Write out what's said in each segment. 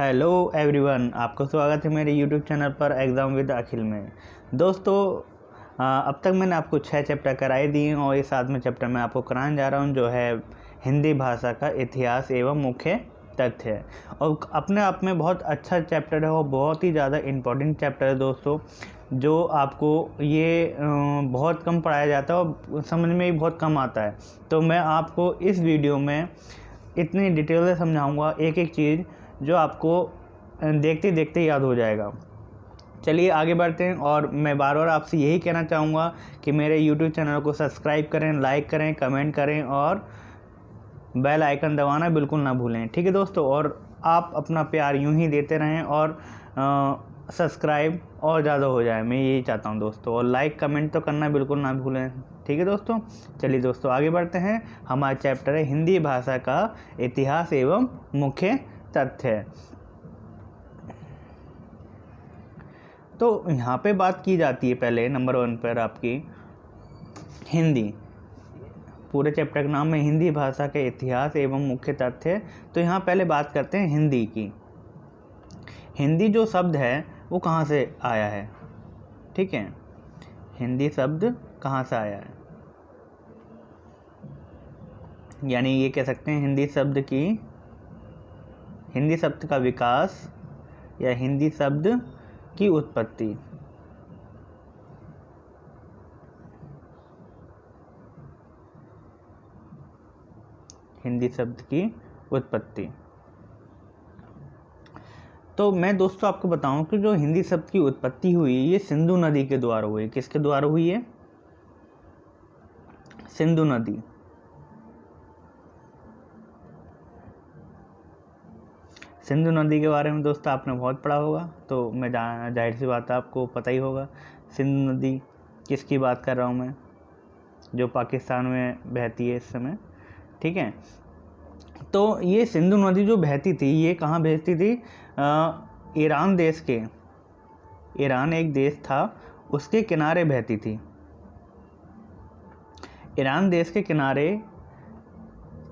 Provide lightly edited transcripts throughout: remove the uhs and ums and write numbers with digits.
Hello everyone, आपका स्वागत है मेरे यूट्यूब चैनल पर एग्ज़ाम विद अखिल में। दोस्तों, अब तक मैंने आपको 6 चैप्टर कराए दिए और ये 7वें चैप्टर मैं आपको कराने जा रहा हूँ, जो है हिंदी भाषा का इतिहास एवं मुख्य तथ्य है। और अपने आप में बहुत अच्छा चैप्टर है और बहुत ही ज़्यादा इम्पोर्टेंट चैप्टर है दोस्तों, जो आपको ये बहुत कम पढ़ाया जाता है और समझ में भी बहुत कम आता है। तो मैं आपको इस वीडियो में इतनी डिटेल से समझाऊंगा एक एक चीज़, जो आपको देखते देखते याद हो जाएगा। चलिए आगे बढ़ते हैं। और मैं बार बार आपसे यही कहना चाहूँगा कि मेरे YouTube चैनल को सब्सक्राइब करें, लाइक करें, कमेंट करें और बेल आइकन दबाना बिल्कुल ना भूलें। ठीक है दोस्तों, और आप अपना प्यार यूं ही देते रहें और सब्सक्राइब और ज़्यादा हो जाए, मैं यही चाहता हूं दोस्तों। और लाइक कमेंट तो करना बिल्कुल ना भूलें। ठीक है दोस्तों, चलिए दोस्तों आगे बढ़ते हैं। हमारा चैप्टर है हिंदी भाषा का इतिहास एवं मुख्य तथ्य। तो यहाँ पे बात की जाती है पहले नंबर 1 पर आपकी हिंदी। पूरे चैप्टर का नाम है हिंदी भाषा के इतिहास एवं मुख्य तथ्य। तो यहाँ पहले बात करते हैं हिंदी की। हिंदी जो शब्द है वो कहाँ से आया है? ठीक है, हिंदी शब्द कहाँ से आया है, यानी ये कह सकते हैं हिंदी शब्द का विकास या हिंदी शब्द की उत्पत्ति। हिंदी शब्द की उत्पत्ति। तो मैं दोस्तों आपको बताऊं कि जो हिंदी शब्द की उत्पत्ति हुई ये सिंधु नदी के द्वारा हुई। किसके द्वारा हुई है? सिंधु नदी। सिंधु नदी के बारे में दोस्तों आपने बहुत पढ़ा होगा, तो मैं जाहिर सी बात है आपको पता ही होगा सिंधु नदी किसकी बात कर रहा हूँ मैं, जो पाकिस्तान में बहती है इस समय। ठीक है, तो ये सिंधु नदी जो बहती थी ये कहाँ बहती थी? ईरान देश के, ईरान एक देश था, उसके किनारे बहती थी। ईरान देश के किनारे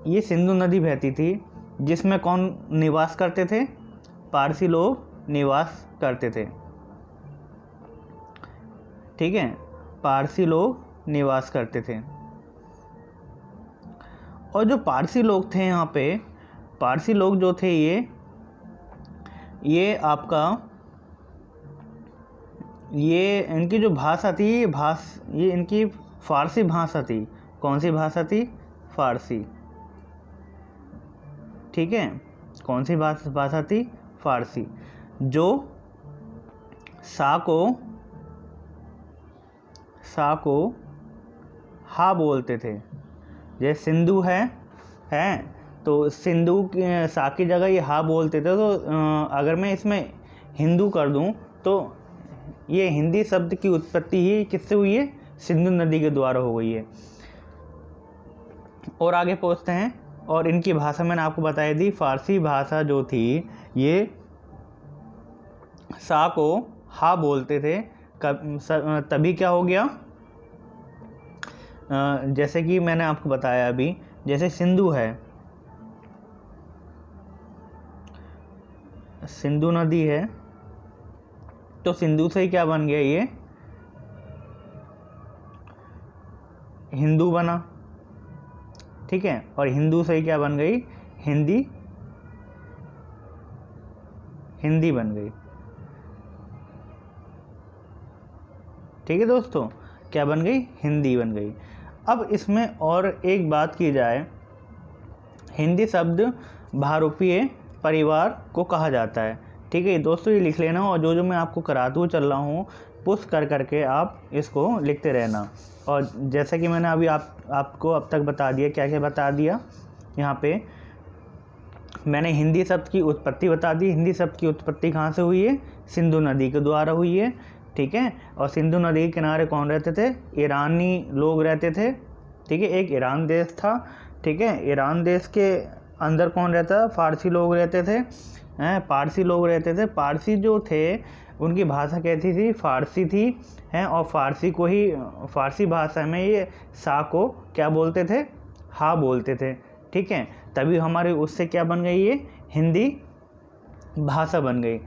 ये सिंधु नदी बहती थी, जिसमें कौन निवास करते थे? पारसी लोग निवास करते थे। ठीक है, पारसी लोग निवास करते थे। और जो पारसी लोग थे यहाँ पे, पारसी लोग जो थे ये आपका ये इनकी जो भाषा थी ये इनकी फारसी भाषा थी। कौन सी भाषा थी? फारसी। ठीक है, कौन सी भाषा थी? फारसी। जो सा को हा बोलते थे। जैसे सिंधु है तो सिंधु सा की जगह ये हा बोलते थे। तो अगर मैं इसमें हिंदू कर दूं तो ये हिंदी शब्द की उत्पत्ति ही किससे हुई है? सिंधु नदी के द्वारा हो गई है। और आगे पहुंचते हैं। और इनकी भाषा मैंने आपको बताई दी, फारसी भाषा जो थी ये सा को हा बोलते थे। तभी क्या हो गया? जैसे कि मैंने आपको बताया अभी, जैसे सिंधु है, सिंधु नदी है, तो सिंधु से ही क्या बन गया? ये हिंदू बना। ठीक है, और हिंदू से ही क्या बन गई? हिंदी बन गई। ठीक है दोस्तों, क्या बन गई? हिंदी बन गई। अब इसमें और एक बात की जाए, हिंदी शब्द बहुरूपीय परिवार को कहा जाता है। ठीक है दोस्तों, ये लिख लेना। और जो मैं आपको कराते हुए चल रहा हूँ पुश करके आप इसको लिखते रहना। और जैसा कि मैंने अभी आपको अब तक बता दिया, क्या क्या बता दिया यहाँ पे, मैंने हिंदी शब्द की उत्पत्ति बता दी। हिंदी शब्द की उत्पत्ति कहाँ से हुई है? सिंधु नदी के द्वारा हुई है। ठीक है, और सिंधु नदी के किनारे कौन रहते थे? ईरानी लोग रहते थे। ठीक है, एक ईरान देश था। ठीक है, ईरान देश के अंदर कौन रहता था? फारसी लोग रहते थे। पारसी लोग रहते थे। पारसी जो थे उनकी भाषा कैसी थी? फारसी थी। और फारसी भाषा में ये सा को क्या बोलते थे? हा बोलते थे। ठीक है, तभी हमारे उससे क्या बन गई? ये हिंदी भाषा बन गई।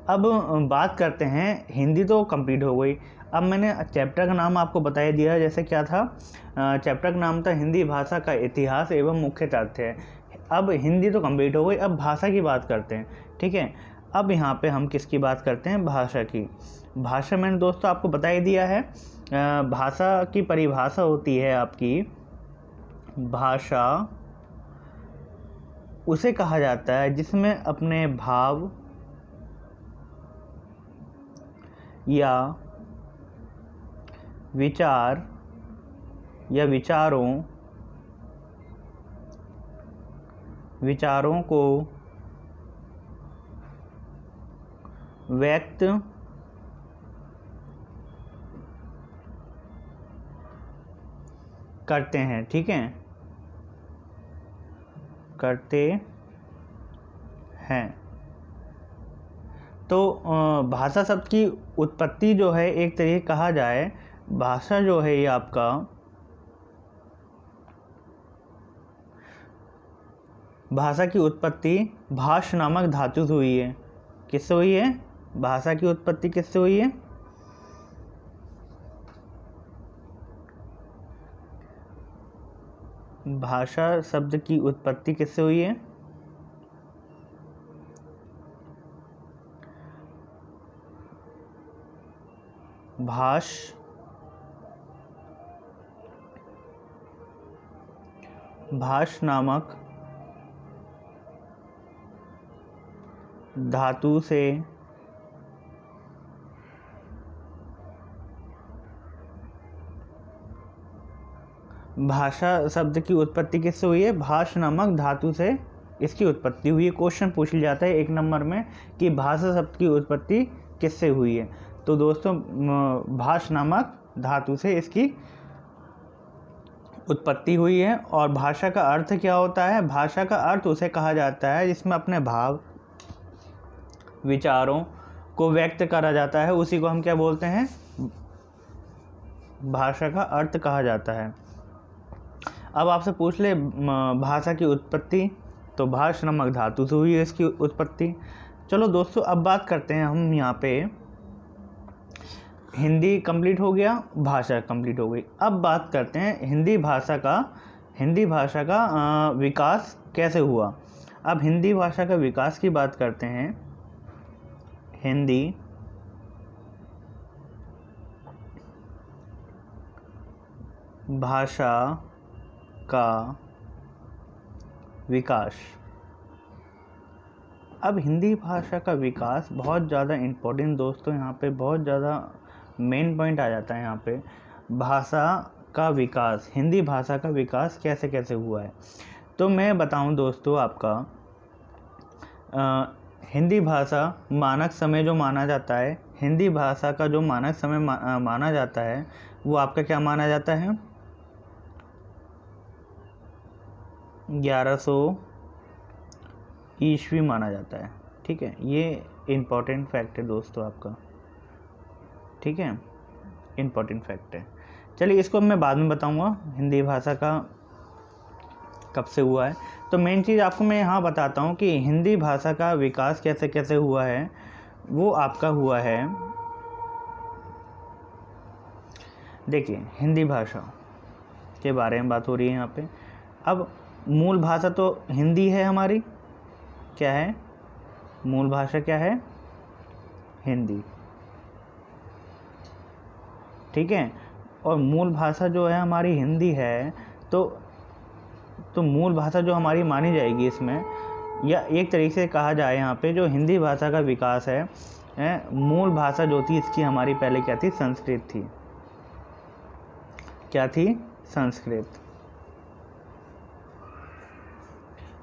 अब बात करते हैं, हिंदी तो कंप्लीट हो गई। अब मैंने चैप्टर का नाम आपको बता ही दिया, जैसे क्या था, चैप्टर का नाम था हिंदी भाषा का इतिहास एवं मुख्य तथ्य। अब हिंदी तो कंप्लीट हो गई, अब भाषा की बात करते हैं। ठीक है, अब यहाँ पे हम किसकी बात करते हैं, भाषा की। भाषा मैंने दोस्तों आपको बता ही दिया है। भाषा की परिभाषा होती है आपकी, भाषा उसे कहा जाता है जिसमें अपने भाव या विचार या विचारों को व्यक्त करते हैं। ठीक है, करते हैं। तो भाषा शब्द की उत्पत्ति जो है, एक तरीके कहा जाए, भाषा जो है ये आपका भाषा की उत्पत्ति भाष नामक धातु से हुई है। किससे हुई है, भाषा की उत्पत्ति किससे हुई है, भाषा शब्द की उत्पत्ति किससे हुई है, भाष नामक धातु से भाषा शब्द की उत्पत्ति किससे हुई है, भाष नामक धातु से इसकी उत्पत्ति हुई है। क्वेश्चन पूछ लिया जाता है 1 नंबर में कि भाषा शब्द की उत्पत्ति किससे हुई है। तो दोस्तों भाष नामक धातु से इसकी उत्पत्ति हुई है। और भाषा का अर्थ क्या होता है, भाषा का अर्थ उसे कहा जाता है जिसमें अपने भाव विचारों को व्यक्त करा जाता है, उसी को हम क्या बोलते हैं, भाषा का अर्थ कहा जाता है। अब आपसे पूछ ले भाषा की उत्पत्ति, तो भाष नामक धातु से हुई है इसकी उत्पत्ति। चलो दोस्तों, अब बात करते हैं हम यहाँ पे, हिंदी कंप्लीट हो गया, भाषा कंप्लीट हो गई। अब बात करते हैं हिंदी भाषा का विकास कैसे हुआ। अब हिंदी भाषा का विकास की बात करते हैं। हिंदी भाषा का विकास। अब हिंदी भाषा का विकास बहुत ज़्यादा इम्पोर्टेंट दोस्तों, यहाँ पे बहुत ज़्यादा मेन पॉइंट आ जाता है। यहाँ पे भाषा का विकास, हिंदी भाषा का विकास कैसे कैसे हुआ है, तो मैं बताऊं दोस्तों आपका, हिंदी भाषा मानक समय जो माना जाता है, हिंदी भाषा का जो मानक समय माना जाता है, वो आपका क्या माना जाता है, 1100 ईस्वी माना जाता है। ठीक है, ये इम्पोर्टेंट फैक्ट है दोस्तों आपका। ठीक है, इम्पोर्टेंट फैक्ट है। चलिए, इसको मैं बाद में बताऊंगा हिंदी भाषा का कब से हुआ है। तो मेन चीज़ आपको मैं यहाँ बताता हूँ कि हिंदी भाषा का विकास कैसे कैसे हुआ है। वो आपका हुआ है, देखिए हिंदी भाषा के बारे में बात हो रही है यहाँ पे। अब मूल भाषा तो हिंदी है हमारी, क्या है, मूल भाषा क्या है, हिंदी। ठीक है, और मूल भाषा जो है हमारी हिंदी है, तो मूल भाषा जो हमारी मानी जाएगी इसमें, या एक तरीके से कहा जाए यहाँ पे, जो हिंदी भाषा का विकास है, मूल भाषा जो थी इसकी हमारी पहले क्या थी, संस्कृत थी। क्या थी, संस्कृत।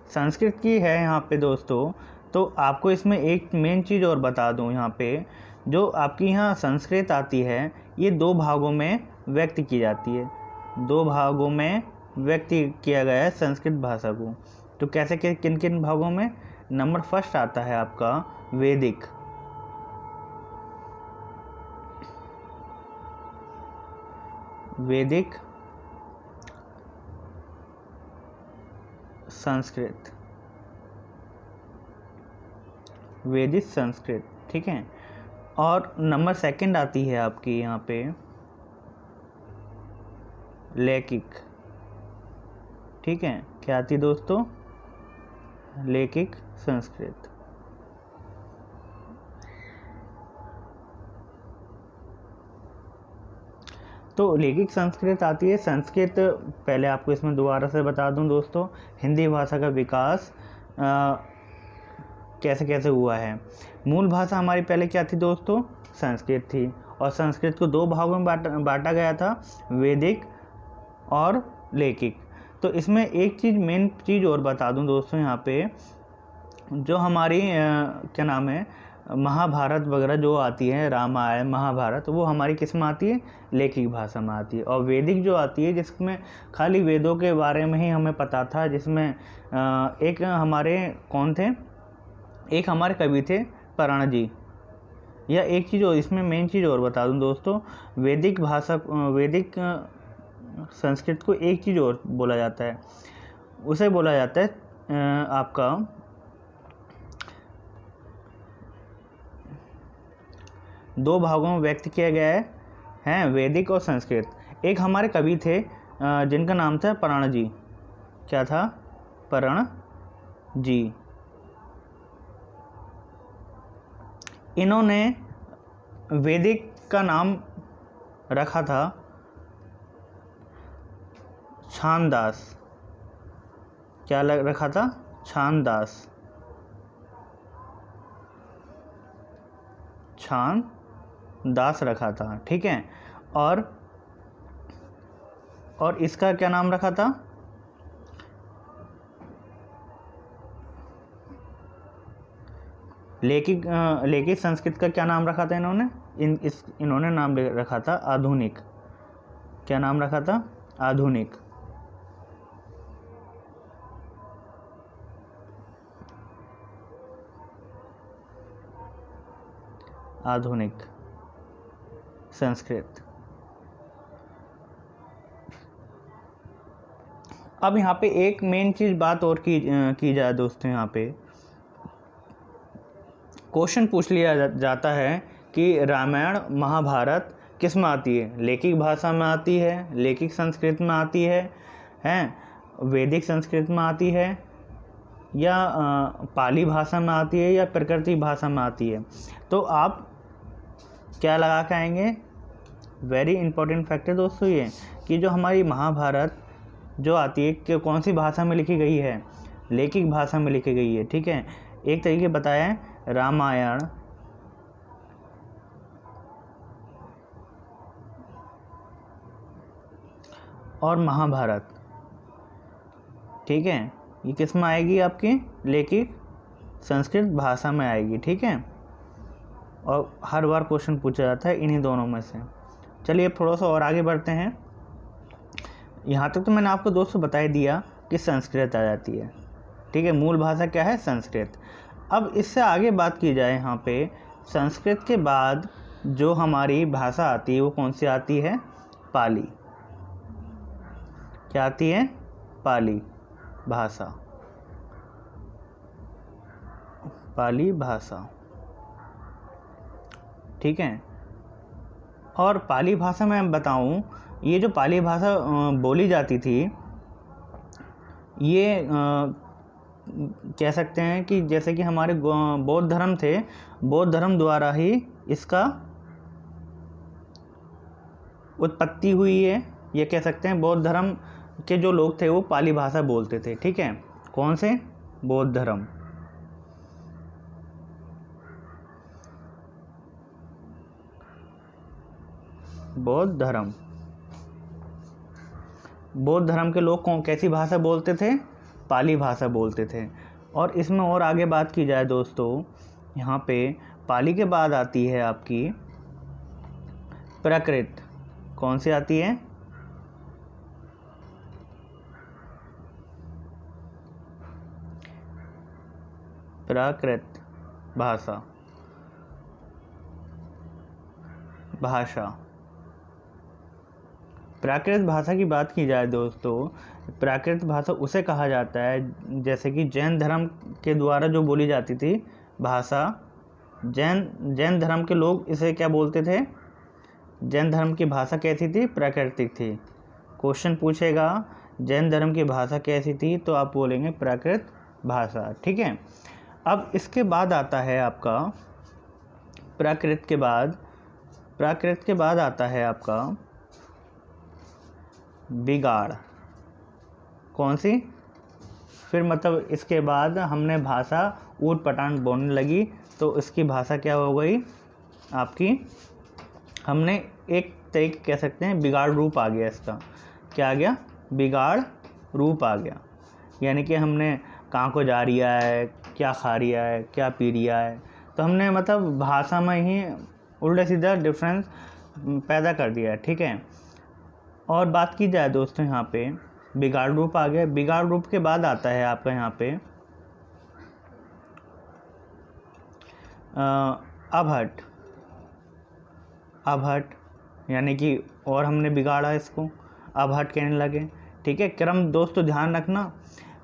संस्कृत की है यहाँ पे दोस्तों। तो आपको इसमें एक मेन चीज़ और बता दूँ, यहाँ पे जो आपकी यहाँ संस्कृत आती है, ये 2 भागों में व्यक्त की जाती है, 2 भागों में व्यक्त किया गया है संस्कृत भाषा को। तो कैसे किन किन भागों में, नंबर फर्स्ट आता है आपका वैदिक, वैदिक संस्कृत, वेदिक संस्कृत, ठीक है। और नंबर सेकंड आती है आपकी यहाँ पे लौकिक, ठीक है। क्या आती है दोस्तों? लौकिक संस्कृत। तो लौकिक संस्कृत आती है। संस्कृत, पहले आपको इसमें दोबारा से बता दूं दोस्तों, हिंदी भाषा का विकास कैसे कैसे हुआ है। मूल भाषा हमारी पहले क्या थी दोस्तों? संस्कृत थी। और संस्कृत को दो भागों में बांटा गया था, वैदिक और लौकिक। तो इसमें एक चीज़, मेन चीज़ और बता दूं दोस्तों, यहाँ पे जो हमारी क्या नाम है, महाभारत वगैरह जो आती है, रामायण महाभारत, वो हमारी किस में आती है? लौकिक भाषा में आती है। और वैदिक जो आती है, जिसमें खाली वेदों के बारे में ही हमें पता था, जिसमें एक हमारे कौन थे, एक हमारे कवि थे पराण जी। या एक चीज़ और, इसमें मेन चीज़ और बता दूं दोस्तों, वैदिक भाषा, वैदिक संस्कृत को एक चीज़ और बोला जाता है, उसे बोला जाता है आपका दो भागों में व्यक्त किया गया है वैदिक और संस्कृत। एक हमारे कवि थे जिनका नाम था पराण जी। क्या था? पराण जी। इन्होंने वैदिक का नाम रखा था छांदास। क्या रखा था? छांदास। छांदास रखा था, ठीक है। और इसका क्या नाम रखा था? लौकिक संस्कृत का क्या नाम रखा था इन्होंने? इन्होंने नाम रखा था आधुनिक। क्या नाम रखा था? आधुनिक। आधुनिक संस्कृत। अब यहाँ पे एक मेन चीज़ बात और की जाए दोस्तों, यहाँ पे क्वेश्चन पूछ लिया जाता है कि रामायण महाभारत किस में आती है? लौकिक भाषा में आती है, लौकिक संस्कृत में आती है, वैदिक संस्कृत में आती है, या पाली भाषा में आती है, या प्राकृतिक भाषा में आती है? तो आप क्या लगा के आएंगे? वेरी इंपॉर्टेंट फैक्ट है दोस्तों ये, कि जो हमारी महाभारत जो आती है कि कौन सी भाषा में लिखी गई है? लौकिक भाषा में लिखी गई है, ठीक है। एक तरीके बताया, रामायण और महाभारत, ठीक है, ये किस में आएगी? आपकी लौकिक संस्कृत भाषा में आएगी, ठीक है। और हर बार क्वेश्चन पूछा जाता है इन्हीं दोनों में से। चलिए अब थोड़ा सा और आगे बढ़ते हैं। यहाँ तक तो मैंने आपको दोस्तों बता ही दिया कि संस्कृत आ जाती है, ठीक है। मूल भाषा क्या है? संस्कृत। अब इससे आगे बात की जाए, यहाँ पे संस्कृत के बाद जो हमारी भाषा आती है वो कौन सी आती है? पाली। क्या आती है? पाली भाषा। पाली भाषा, ठीक है। और पाली भाषा में बताऊं, ये जो पाली भाषा बोली जाती थी, ये कह सकते हैं कि जैसे कि हमारे बौद्ध धर्म थे, बौद्ध धर्म द्वारा ही इसका उत्पत्ति हुई है। ये कह सकते हैं बौद्ध धर्म के जो लोग थे वो पाली भाषा बोलते थे, ठीक है। कौन से? बौद्ध धर्म। बौद्ध धर्म। बौद्ध धर्म के लोग कैसी भाषा बोलते थे? पाली भाषा बोलते थे। और इसमें और आगे बात की जाए दोस्तों, यहाँ पे पाली के बाद आती है आपकी प्राकृत। कौन सी आती है? प्राकृत भाषा। प्राकृत भाषा की बात की जाए दोस्तों, प्राकृत भाषा उसे कहा जाता है जैसे कि जैन धर्म के द्वारा जो बोली जाती थी भाषा, जैन धर्म के लोग इसे क्या बोलते थे? जैन धर्म की भाषा कैसी थी? प्राकृतिक थी। क्वेश्चन पूछेगा जैन धर्म की भाषा कैसी थी, तो आप बोलेंगे प्राकृत भाषा। ठीक है। अब इसके बाद आता है आपका प्राकृत के बाद आता है आपका बिगाड़। कौन सी? फिर मतलब इसके बाद हमने भाषा ऊट पटांग बोलने लगी, तो इसकी भाषा क्या हो गई आपकी? हमने एक तरीके कह सकते हैं बिगाड़ रूप आ गया इसका। क्या आ गया? बिगाड़ रूप आ गया। यानी कि हमने कहाँ को जा रिया है, क्या खा रिया है, क्या पी रिया है, तो हमने मतलब भाषा में ही उल्टा सीधा डिफरेंस पैदा कर दिया है। ठीक है। और बात की जाए दोस्तों, यहाँ पे बिगाड़ रूप आ गया। बिगाड़ रूप के बाद आता है आपका यहाँ पे अबहट। यानी कि और हमने बिगाड़ा इसको, अबहट कहने लगे। ठीक है। क्रम दोस्तों ध्यान रखना,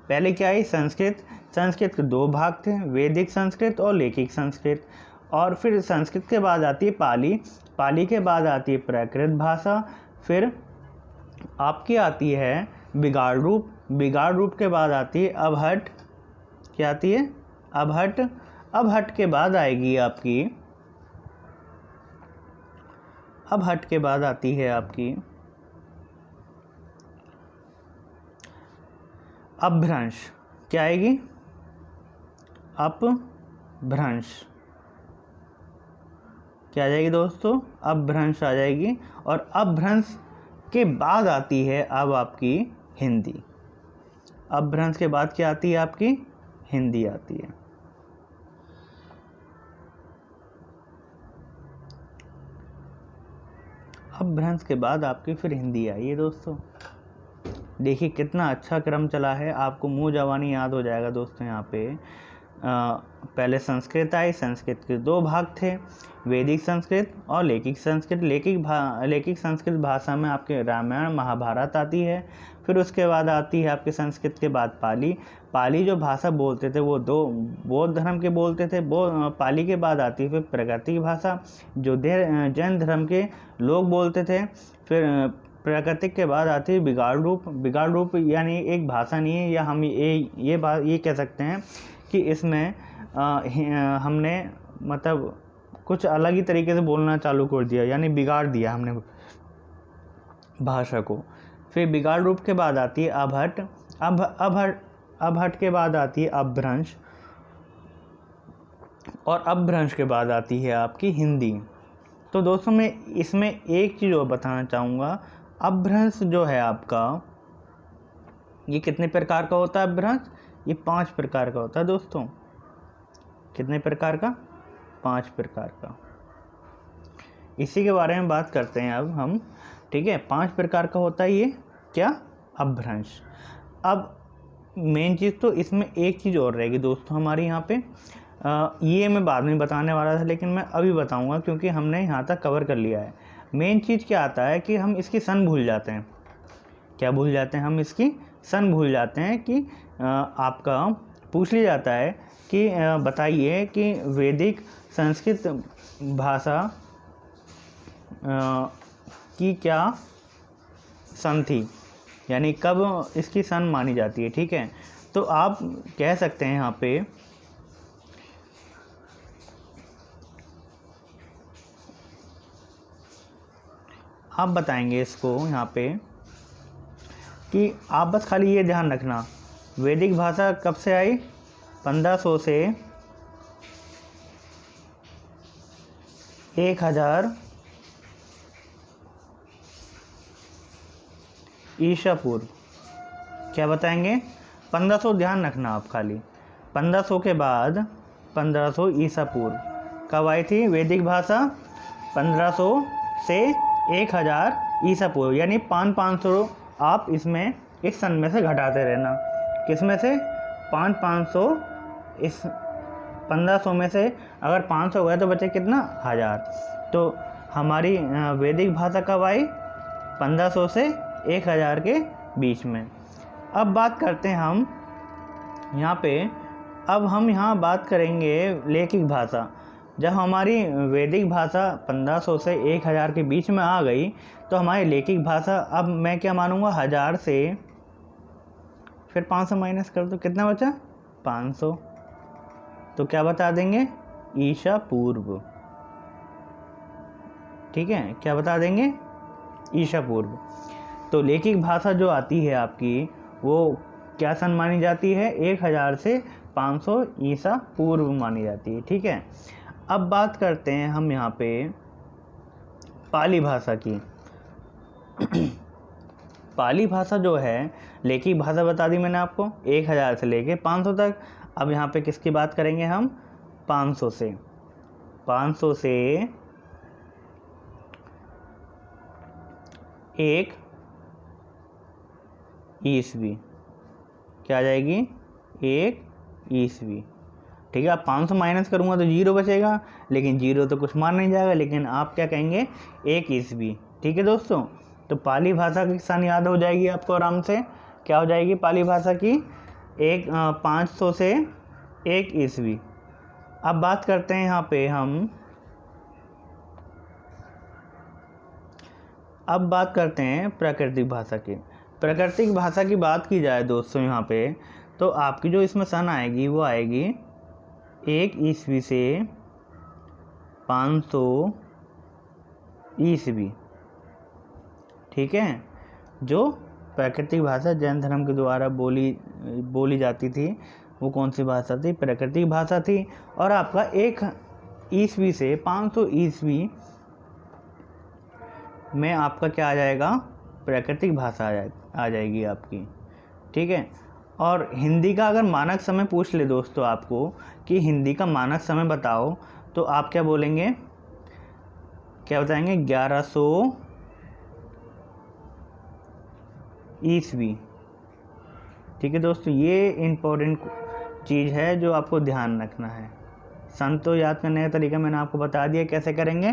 पहले क्या आई? संस्कृत के दो भाग थे, वैदिक संस्कृत और लौकिक संस्कृत। और फिर संस्कृत के बाद आती है पाली के बाद आती है प्राकृत भाषा, फिर आपकी आती है बिगाड़ रूप के बाद आती है अबहट। क्या आती है? अबहट के बाद आएगी आपकी, अबहट के बाद आती है आपकी अपभ्रंश। क्या आएगी? अपभ्रंश। क्या आ जाएगी दोस्तों? अपभ्रंश आ जाएगी। और अपभ्रंश के बाद आती है अब आपकी हिंदी। अपभ्रंश के बाद क्या आती है आपकी? हिंदी आती है। अपभ्रंश के बाद आपकी फिर हिंदी आई है दोस्तों। देखिए कितना अच्छा क्रम चला है, आपको मुँह जबानी याद हो जाएगा दोस्तों। यहाँ पे पहले संस्कृत आई, संस्कृत के दो भाग थे, वैदिक संस्कृत और लौकिक संस्कृत। लौकिक संस्कृत भाषा में आपके रामायण महाभारत आती है। फिर उसके बाद आती है आपके संस्कृत के बाद पाली जो भाषा बोलते थे वो दो बौद्ध धर्म के बोलते थे। पाली के बाद आती है फिर प्राकृतिक भाषा जो जैन धर्म के लोग बोलते थे। फिर प्राकृतिक के बाद आती है बिगाड़ रूप यानी एक भाषा नहीं है, या हम ये कह सकते हैं कि इसमें हमने मतलब कुछ अलग ही तरीके से बोलना चालू कर दिया, यानी बिगाड़ दिया हमने भाषा को। फिर बिगाड़ रूप के बाद आती है अबहट। अबहट के बाद आती है अपभ्रंश, और अपभ्रंश के बाद आती है आपकी हिंदी। तो दोस्तों मैं इसमें एक चीज़ और बताना चाहूँगा, अपभ्रंश जो है आपका ये कितने प्रकार का होता है? अपभ्रंश ये 5 प्रकार का होता है दोस्तों। कितने प्रकार का? 5 प्रकार का। इसी के बारे में बात करते हैं अब हम। ठीक है। 5 प्रकार का होता है ये क्या? अपभ्रंश। अब मेन चीज़ तो इसमें एक चीज़ और रहेगी दोस्तों हमारी यहाँ पे, ये मैं बाद में बताने वाला था लेकिन मैं अभी बताऊँगा क्योंकि हमने यहाँ तक कवर कर लिया है। मेन चीज़ क्या आता है कि हम इसकी सन भूल जाते हैं। क्या भूल जाते हैं? हम इसकी सन भूल जाते हैं कि आपका पूछ लिया जाता है कि बताइए कि वैदिक संस्कृत भाषा की क्या सन थी, यानी कब इसकी सन मानी जाती है। ठीक है। तो आप कह सकते हैं यहाँ पे आप बताएंगे इसको यहाँ पे कि आप बस खाली ये ध्यान रखना, वैदिक भाषा कब से आई? 1500 से 1000 ईसा पूर्व। क्या बताएंगे? 1500 ध्यान रखना आप खाली। 1500 के बाद 1500 ईसा पूर्व कब आई थी वैदिक भाषा? 1500 से 1000 ईसा पूर्व, यानी 500 आप इसमें इस सन में से घटाते रहना। किस में से? 500 इस 1500 में से अगर 500 हो गया तो बचे कितना? 1000। तो हमारी वैदिक भाषा कब आई? 1500 से 1000 के बीच में। अब बात करते हैं हम यहाँ पे अब हम यहाँ बात करेंगे लैखिक भाषा। जब हमारी वैदिक भाषा 1500 से 1000 के बीच में आ गई तो हमारी लैखिक भाषा, अब मैं क्या मानूंगा, 1000 से फिर 500 माइनस कर दो, कितना बचा, 500। तो क्या बता देंगे, ईसा पूर्व। ठीक है, क्या बता देंगे, ईसा पूर्व। तो लैखिक भाषा जो आती है आपकी, वो क्या सन मानी जाती है, 1000 से 500 ईसा पूर्व मानी जाती है। ठीक है, अब बात करते हैं हम यहाँ पे पाली भाषा की। पाली भाषा जो है, लैखिक भाषा बता दी मैंने आपको 1000 से लेके 500 तक। अब यहाँ पे किसकी बात करेंगे हम, 500 से 1 ईस्वी, क्या आ जाएगी, 1 ईस्वी। ठीक है, अब 500 माइनस करूँगा तो 0 बचेगा, लेकिन 0 तो कुछ मान नहीं जाएगा, लेकिन आप क्या कहेंगे, 1 ईस्वी। ठीक है दोस्तों, तो पाली भाषा की सन याद हो जाएगी आपको आराम से, क्या हो जाएगी पाली भाषा की, 500 से 1 ईस्वी। अब बात करते हैं यहाँ पे हम, अब बात करते हैं प्राकृतिक भाषा की। प्राकृतिक भाषा की बात की जाए दोस्तों यहाँ पे, तो आपकी जो इसमें सन आएगी वो आएगी 1 ईस्वी से 500 ईस्वी। ठीक है, जो प्राकृतिक भाषा जैन धर्म के द्वारा बोली जाती थी, वो कौन सी भाषा थी, प्राकृतिक भाषा थी। और आपका 1 ईस्वी से 500 ईस्वी में आपका क्या आ जाएगा, प्राकृतिक भाषा आ जाएगी आपकी। ठीक है, और हिंदी का अगर मानक समय पूछ ले दोस्तों आपको कि हिंदी का मानक समय बताओ, तो आप क्या बोलेंगे, क्या बताएंगे, 1100 ईस्वी। ठीक है दोस्तों, ये इम्पोर्टेंट चीज़ है जो आपको ध्यान रखना है। सन तो याद करने का तरीका मैंने आपको बता दिया, कैसे करेंगे,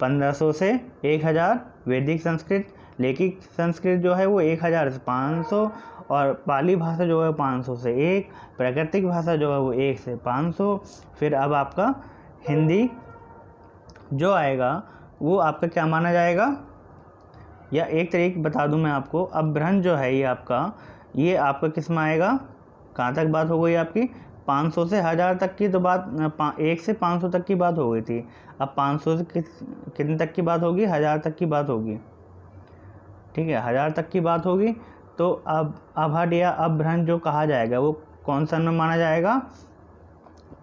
1500 से 1000 वैदिक संस्कृत, लैखिक संस्कृत जो है वो 1000 से 500, और पाली भाषा जो है 500 से 1, प्राकृतिक भाषा जो है वो 1 से 500। फिर अब आपका हिंदी जो आएगा वो आपका क्या माना जाएगा, या एक तरीके बता दूं मैं आपको, अपभ्रंश जो है ये आपका किस में आएगा, कहाँ तक बात हो गई आपकी, 500 से 1000 तक की तो बात, 1 से 500 तक की बात हो गई थी। अब 500 से कितने तक की बात होगी, 1000 तक की बात होगी। ठीक है, 1000 तक की बात होगी। तो अब अभट या अपभ्रंश जो कहा जाएगा वो कौन सा में माना जाएगा,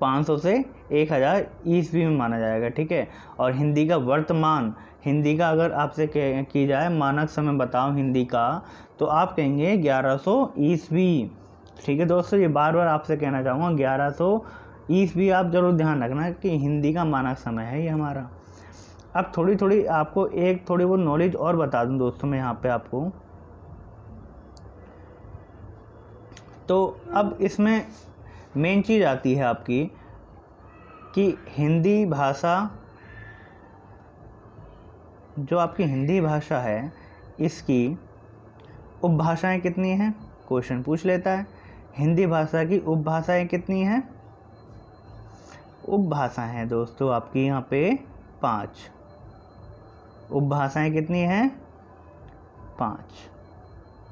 500 से 1000 ईस्वी में माना जाएगा। ठीक है, और हिंदी का वर्तमान, हिंदी का अगर आपसे की जाए मानक समय बताओ हिंदी का, तो आप कहेंगे 1100 ईस्वी। ठीक है दोस्तों, ये बार बार आपसे कहना चाहूँगा, 1100 ईस्वी आप जरूर ध्यान रखना कि हिंदी का मानक समय है ये हमारा। अब थोड़ी आपको एक थोड़ी बहुत नॉलेज और बता दूं दोस्तों मैं यहाँ पे आपको। तो अब इसमें मेन चीज़ आती है आपकी कि हिंदी भाषा, जो आपकी हिंदी भाषा है इसकी उपभाषाएं कितनी हैं, क्वेश्चन पूछ लेता है। हिंदी भाषा की उपभाषाएं कितनी हैं, उपभाषाएं हैं दोस्तों आपकी यहाँ पे 5। उपभाषाएं कितनी हैं, 5।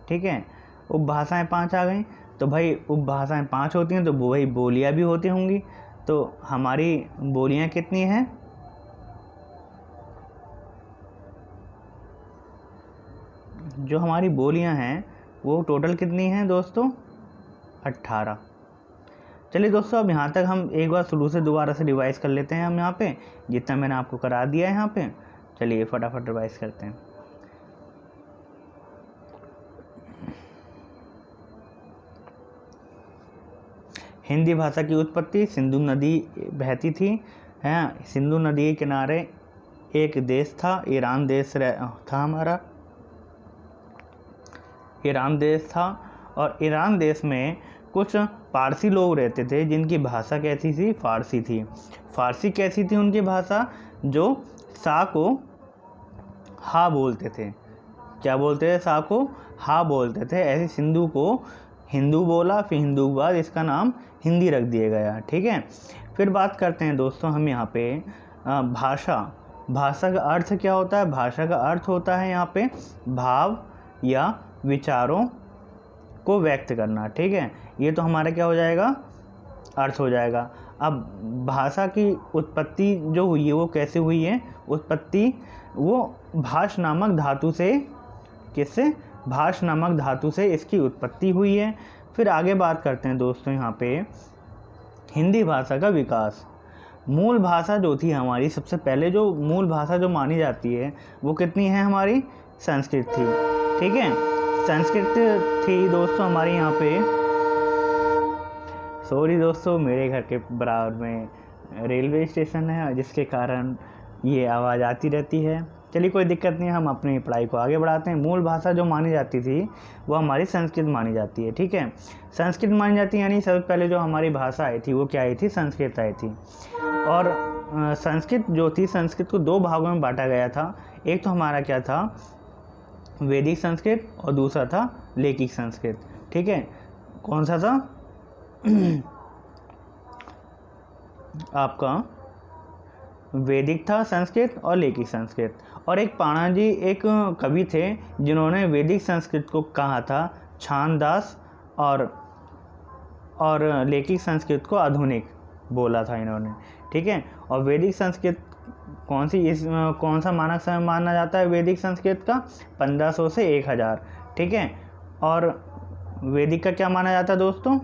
ठीक है, उपभाषाएं 5 आ गई। तो भाई उपभाषाएं 5 होती हैं तो वही बोलियां भी होती होंगी। तो हमारी बोलियां कितनी हैं, जो हमारी बोलियां हैं वो टोटल कितनी हैं दोस्तों, 18। चलिए दोस्तों, अब यहाँ तक हम एक बार शुरू से दोबारा से रिवाइज कर लेते हैं। हम यहाँ पे जितना मैंने आपको करा दिया है यहाँ पे, चलिए फटाफट रिवाइज करते हैं। हिंदी भाषा की उत्पत्ति, सिंधु नदी बहती थी, हैं, सिंधु नदी के किनारे एक देश था, ईरान देश था हमारा, ईरान देश था। और ईरान देश में कुछ पारसी लोग रहते थे जिनकी भाषा कैसी थी, फारसी थी। फारसी कैसी थी उनकी भाषा, जो सा को हा बोलते थे। क्या बोलते थे, सा को हा बोलते थे। ऐसे सिंधु को हिंदू बोला, फिर हिंदू के बाद इसका नाम हिंदी रख दिया गया। ठीक है, फिर बात करते हैं दोस्तों हम यहाँ पे भाषा। भाषा का अर्थ क्या होता है? भाषा का अर्थ होता है यहाँ पे भाव या विचारों को व्यक्त करना। ठीक है, ये तो हमारा क्या हो जाएगा? अर्थ हो जाएगा। अब भाषा की उत्पत्ति जो हुई है वो कैसे हुई है? उत्पत्ति वो भाष नामक धातु से, किससे? भाष नामक धातु से इसकी उत्पत्ति हुई है। फिर आगे बात करते हैं दोस्तों यहाँ पे हिंदी भाषा का विकास। मूल भाषा जो थी हमारी, सबसे पहले जो मूल भाषा जो मानी जाती है वो कितनी है? हमारी संस्कृत थी। ठीक है, संस्कृत थी दोस्तों हमारी यहाँ पे। सॉरी दोस्तों, मेरे घर के बराबर में रेलवे स्टेशन है जिसके कारण ये आवाज़ आती रहती है। चलिए कोई दिक्कत नहीं है, हम अपनी पढ़ाई को आगे बढ़ाते हैं। मूल भाषा जो मानी जाती थी वो हमारी संस्कृत मानी जाती है। ठीक है, संस्कृत मानी जाती है, यानी सबसे पहले जो हमारी भाषा आई थी वो क्या आई थी? संस्कृत आई थी। और संस्कृत जो थी, संस्कृत को दो भागों में बांटा गया था। एक तो हमारा क्या था? वैदिक संस्कृत, और दूसरा था लौकिक संस्कृत। ठीक है, कौन सा था? आपका वैदिक था संस्कृत और लौकिक संस्कृत। और एक पाणा जी एक कवि थे जिन्होंने वैदिक संस्कृत को कहा था छांददास, और लौकिक संस्कृत को आधुनिक बोला था इन्होंने। ठीक है, और वैदिक संस्कृत कौन सा मानक समय माना जाता है वैदिक संस्कृत का? 1500 से 1000। ठीक है, और वैदिक का क्या माना जाता है दोस्तों?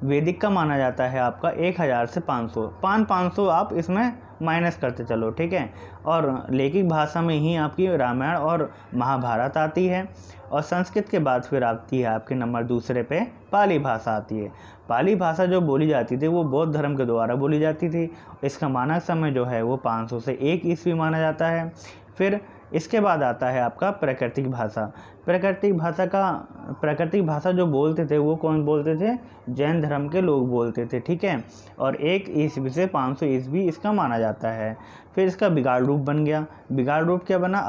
वैदिक का माना जाता है आपका 1000 से 500। 500 आप इसमें माइनस करते चलो। ठीक है, और लौकिक भाषा में ही आपकी रामायण और महाभारत आती है। और संस्कृत के बाद फिर आती है आपके नंबर दूसरे पे पाली भाषा आती है। पाली भाषा जो बोली जाती थी वो बौद्ध धर्म के द्वारा बोली जाती थी। इसका मानक समय जो है वो 500 से 1 ईस्वी माना जाता है। फिर इसके बाद आता है आपका प्राकृतिक भाषा। प्राकृतिक भाषा जो बोलते थे वो कौन बोलते थे? जैन धर्म के लोग बोलते थे। ठीक है, और 1 ईस्वी से 500 ईस्वी इसका माना जाता है। फिर इसका बिगाड़ रूप बन गया। बिगाड़ रूप क्या बना?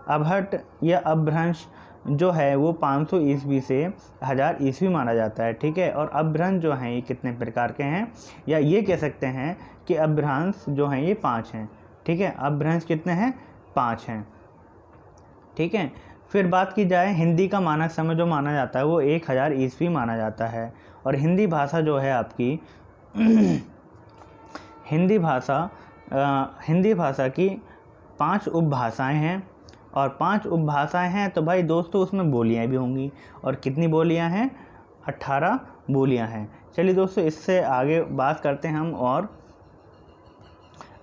अबहट या अपभ्रंश जो है वो 500 ईस्वी से 1000 ईस्वी माना जाता है। ठीक है, और अपभ्रंश जो हैं ये कितने प्रकार के हैं, या ये कह सकते हैं कि अपभ्रंश जो हैं ये 5 हैं। ठीक है, अपभ्रंश कितने हैं? 5 हैं। ठीक है, फिर बात की जाए हिंदी का मानक समय जो माना जाता है वो 1000 ईस्वी माना जाता है। और हिंदी भाषा जो है आपकी हिंदी भाषा की 5 उपभाषाएं हैं। और 5 उपभाषाएं हैं तो भाई दोस्तों उसमें बोलियां भी होंगी। और कितनी बोलियां हैं? 18 बोलियां हैं। चलिए दोस्तों इससे आगे बात करते हैं हम। और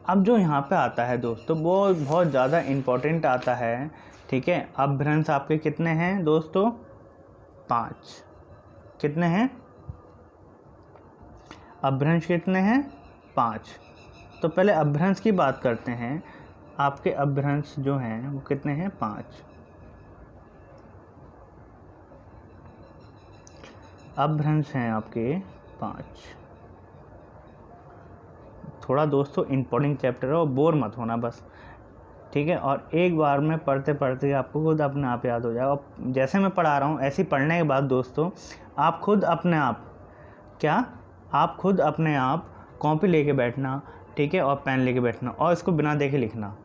अब जो यहाँ पे आता है दोस्तों वो बहुत ज़्यादा इम्पोर्टेंट आता है। ठीक है, अपभ्रंश आपके कितने हैं दोस्तों? 5। कितने हैं? अपभ्रंश कितने हैं? 5। तो पहले अपभ्रंश की बात करते हैं। आपके अपभ्रंश जो हैं वो कितने हैं? 5। अपभ्रंश हैं आपके 5। थोड़ा दोस्तों इम्पोर्टेंट चैप्टर है और बोर मत होना बस। ठीक है, और एक बार में पढ़ते पढ़ते आपको खुद अपने आप याद हो जाएगा। और जैसे मैं पढ़ा रहा हूँ ऐसे पढ़ने के बाद दोस्तों आप खुद अपने आप कॉपी लेके बैठना। ठीक है, और पेन लेके बैठना और इसको बिना देखे लिखना।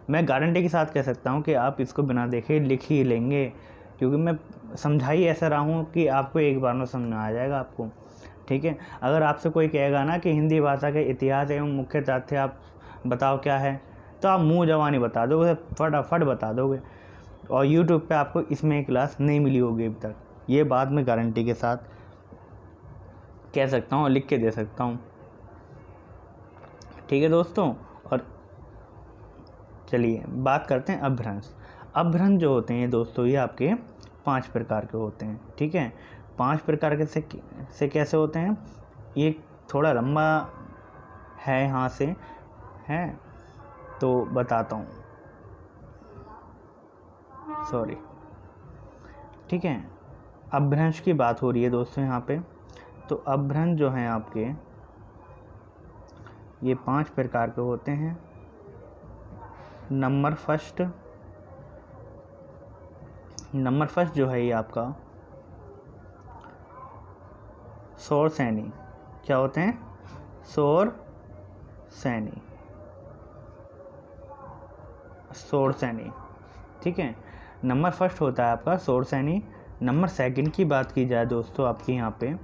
मैं गारंटी के साथ कह सकता हूँ कि आप इसको बिना देखे लिख ही लेंगे, क्योंकि मैं समझा ही ऐसा रहा हूँ कि आपको एक बार में समझ में आ जाएगा आपको। ठीक है, अगर आपसे कोई कहेगा ना कि हिंदी भाषा के इतिहास एवं मुख्य तथ्य आप बताओ क्या है, तो आप मुँह जवानी बता दोगे, फटाफट बता दोगे। और यूट्यूब पे आपको इसमें एक क्लास नहीं मिली होगी अभी तक। ये बात मैं गारंटी के साथ कह सकता हूँ और लिख के दे सकता हूँ। ठीक है दोस्तों, और चलिए बात करते हैं अपभ्रंश। अपभ्रंश जो होते हैं दोस्तों ये आपके 5 प्रकार के होते हैं। ठीक है, 5 प्रकार के से कैसे होते हैं? ये थोड़ा लंबा है यहाँ से है तो बताता हूँ, सॉरी। ठीक है, अपभ्रंश की बात हो रही है दोस्तों यहाँ पे। तो अपभ्रंश जो हैं आपके ये 5 प्रकार के होते हैं। नंबर फर्स्ट जो है ये आपका सौर सैनी। क्या होते हैं? सौर सैनी, सौर सैनी। ठीक है, नंबर फर्स्ट होता है आपका सौर सैनी। नंबर सेकंड की बात की जाए दोस्तों, आपकी यहाँ पे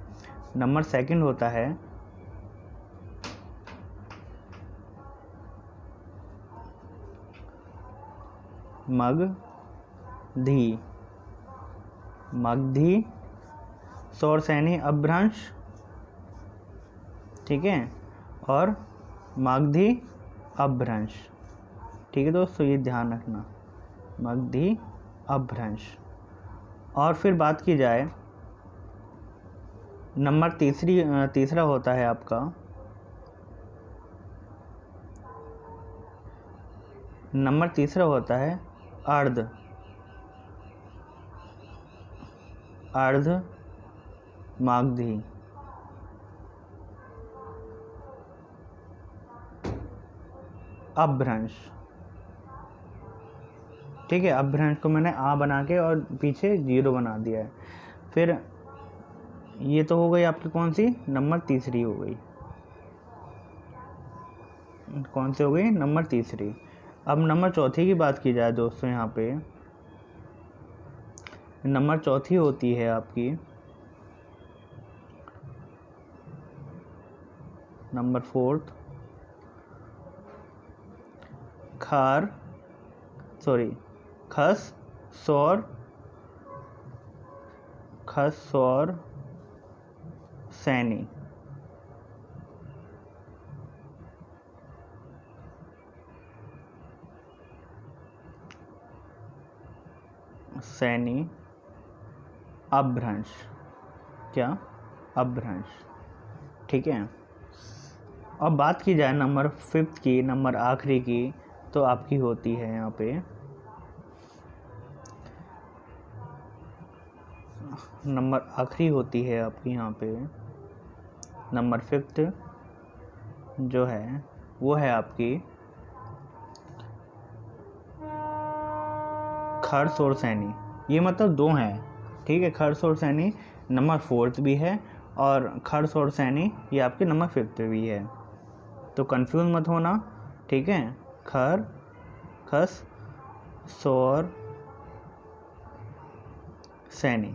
नंबर सेकंड होता है मगधी। मगधी सौर सैनी अपभ्रंश, ठीक है, और मगधी अपभ्रंश। ठीक है दोस्तों, ये ध्यान रखना, मगधी अपभ्रंश। और फिर बात की जाए नंबर तीसरा होता है आपका नंबर तीसरा होता है अर्ध मागधी। अपभ्रंश। ठीक है, अपभ्रंश को मैंने आ बना के और पीछे 0 बना दिया है। फिर ये तो हो गई आपकी कौन सी? नंबर तीसरी हो गई। कौन सी हो गई? नंबर तीसरी। अब नंबर चौथी की बात की जाए दोस्तों, यहाँ पे नंबर चौथी होती है आपकी नंबर फोर्थ खस सौर सैनी। सैनी अपभ्रंश। क्या? अपभ्रंश। ठीक है, अब बात की जाए नंबर फिफ्थ की, नंबर आखिरी की, तो आपकी होती है यहाँ पे नंबर आखिरी होती है आपकी यहाँ पे नंबर फिफ्थ जो है वो है आपकी खर्स और सैनी। ये मतलब 2 हैं, ठीक है, खर्स और सैनी नंबर फोर्थ भी है और खर्स और सैनी ये आपके नंबर फिफ्थ भी है, तो कंफ्यूज मत होना। ठीक है, खस सौर सैनी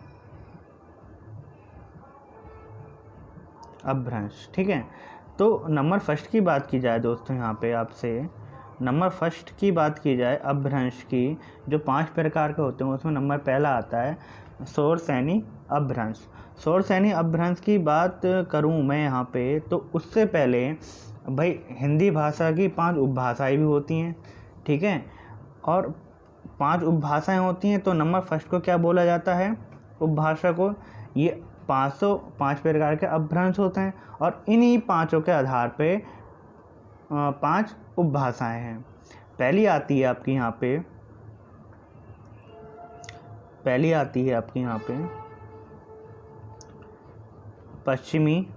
अपभ्रंश। ठीक है, तो नंबर फर्स्ट की बात की जाए दोस्तों, यहाँ पे आपसे नंबर फर्स्ट की बात की जाए अपभ्रंश की, जो 5 प्रकार के होते हैं उसमें नंबर पहला आता है सौर सैनी अपभ्रंश। सौर सैनी अपभ्रंश की बात करूँ मैं यहाँ पे, तो उससे पहले भाई हिंदी भाषा की 5 उपभाषाएं भी होती हैं। ठीक है, और 5 उपभाषाएं होती हैं, तो नंबर फर्स्ट को क्या बोला जाता है? उपभाषा को। ये 505 प्रकार के अपभ्रंश होते हैं और इन्हीं 5 के आधार पे 5 उपभाषाएं हैं। पहली आती है आपकी यहाँ पे पश्चिमी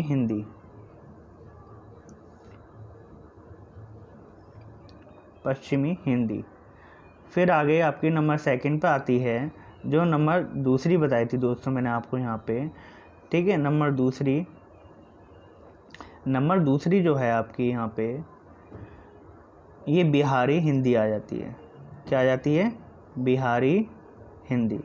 हिंदी। पश्चिमी हिंदी। फिर आगे आपकी नंबर सेकंड पे आती है, जो नंबर दूसरी बताई थी दोस्तों मैंने आपको यहाँ पे। ठीक है, नंबर दूसरी जो है आपकी यहाँ पे, ये बिहारी हिंदी आ जाती है। क्या आ जाती है? बिहारी हिंदी।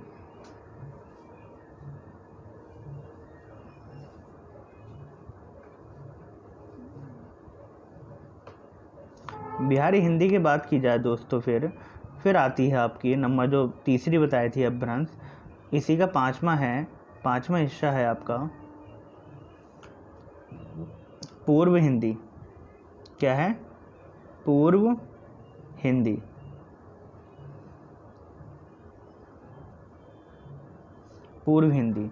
बिहारी हिंदी की बात की जाए दोस्तों, फिर आती है आपकी नंबर जो तीसरी बताई थी अपभ्रंश, इसी का पांचवा हिस्सा है आपका पूर्व हिंदी। क्या है? पूर्व हिंदी। पूर्व हिंदी।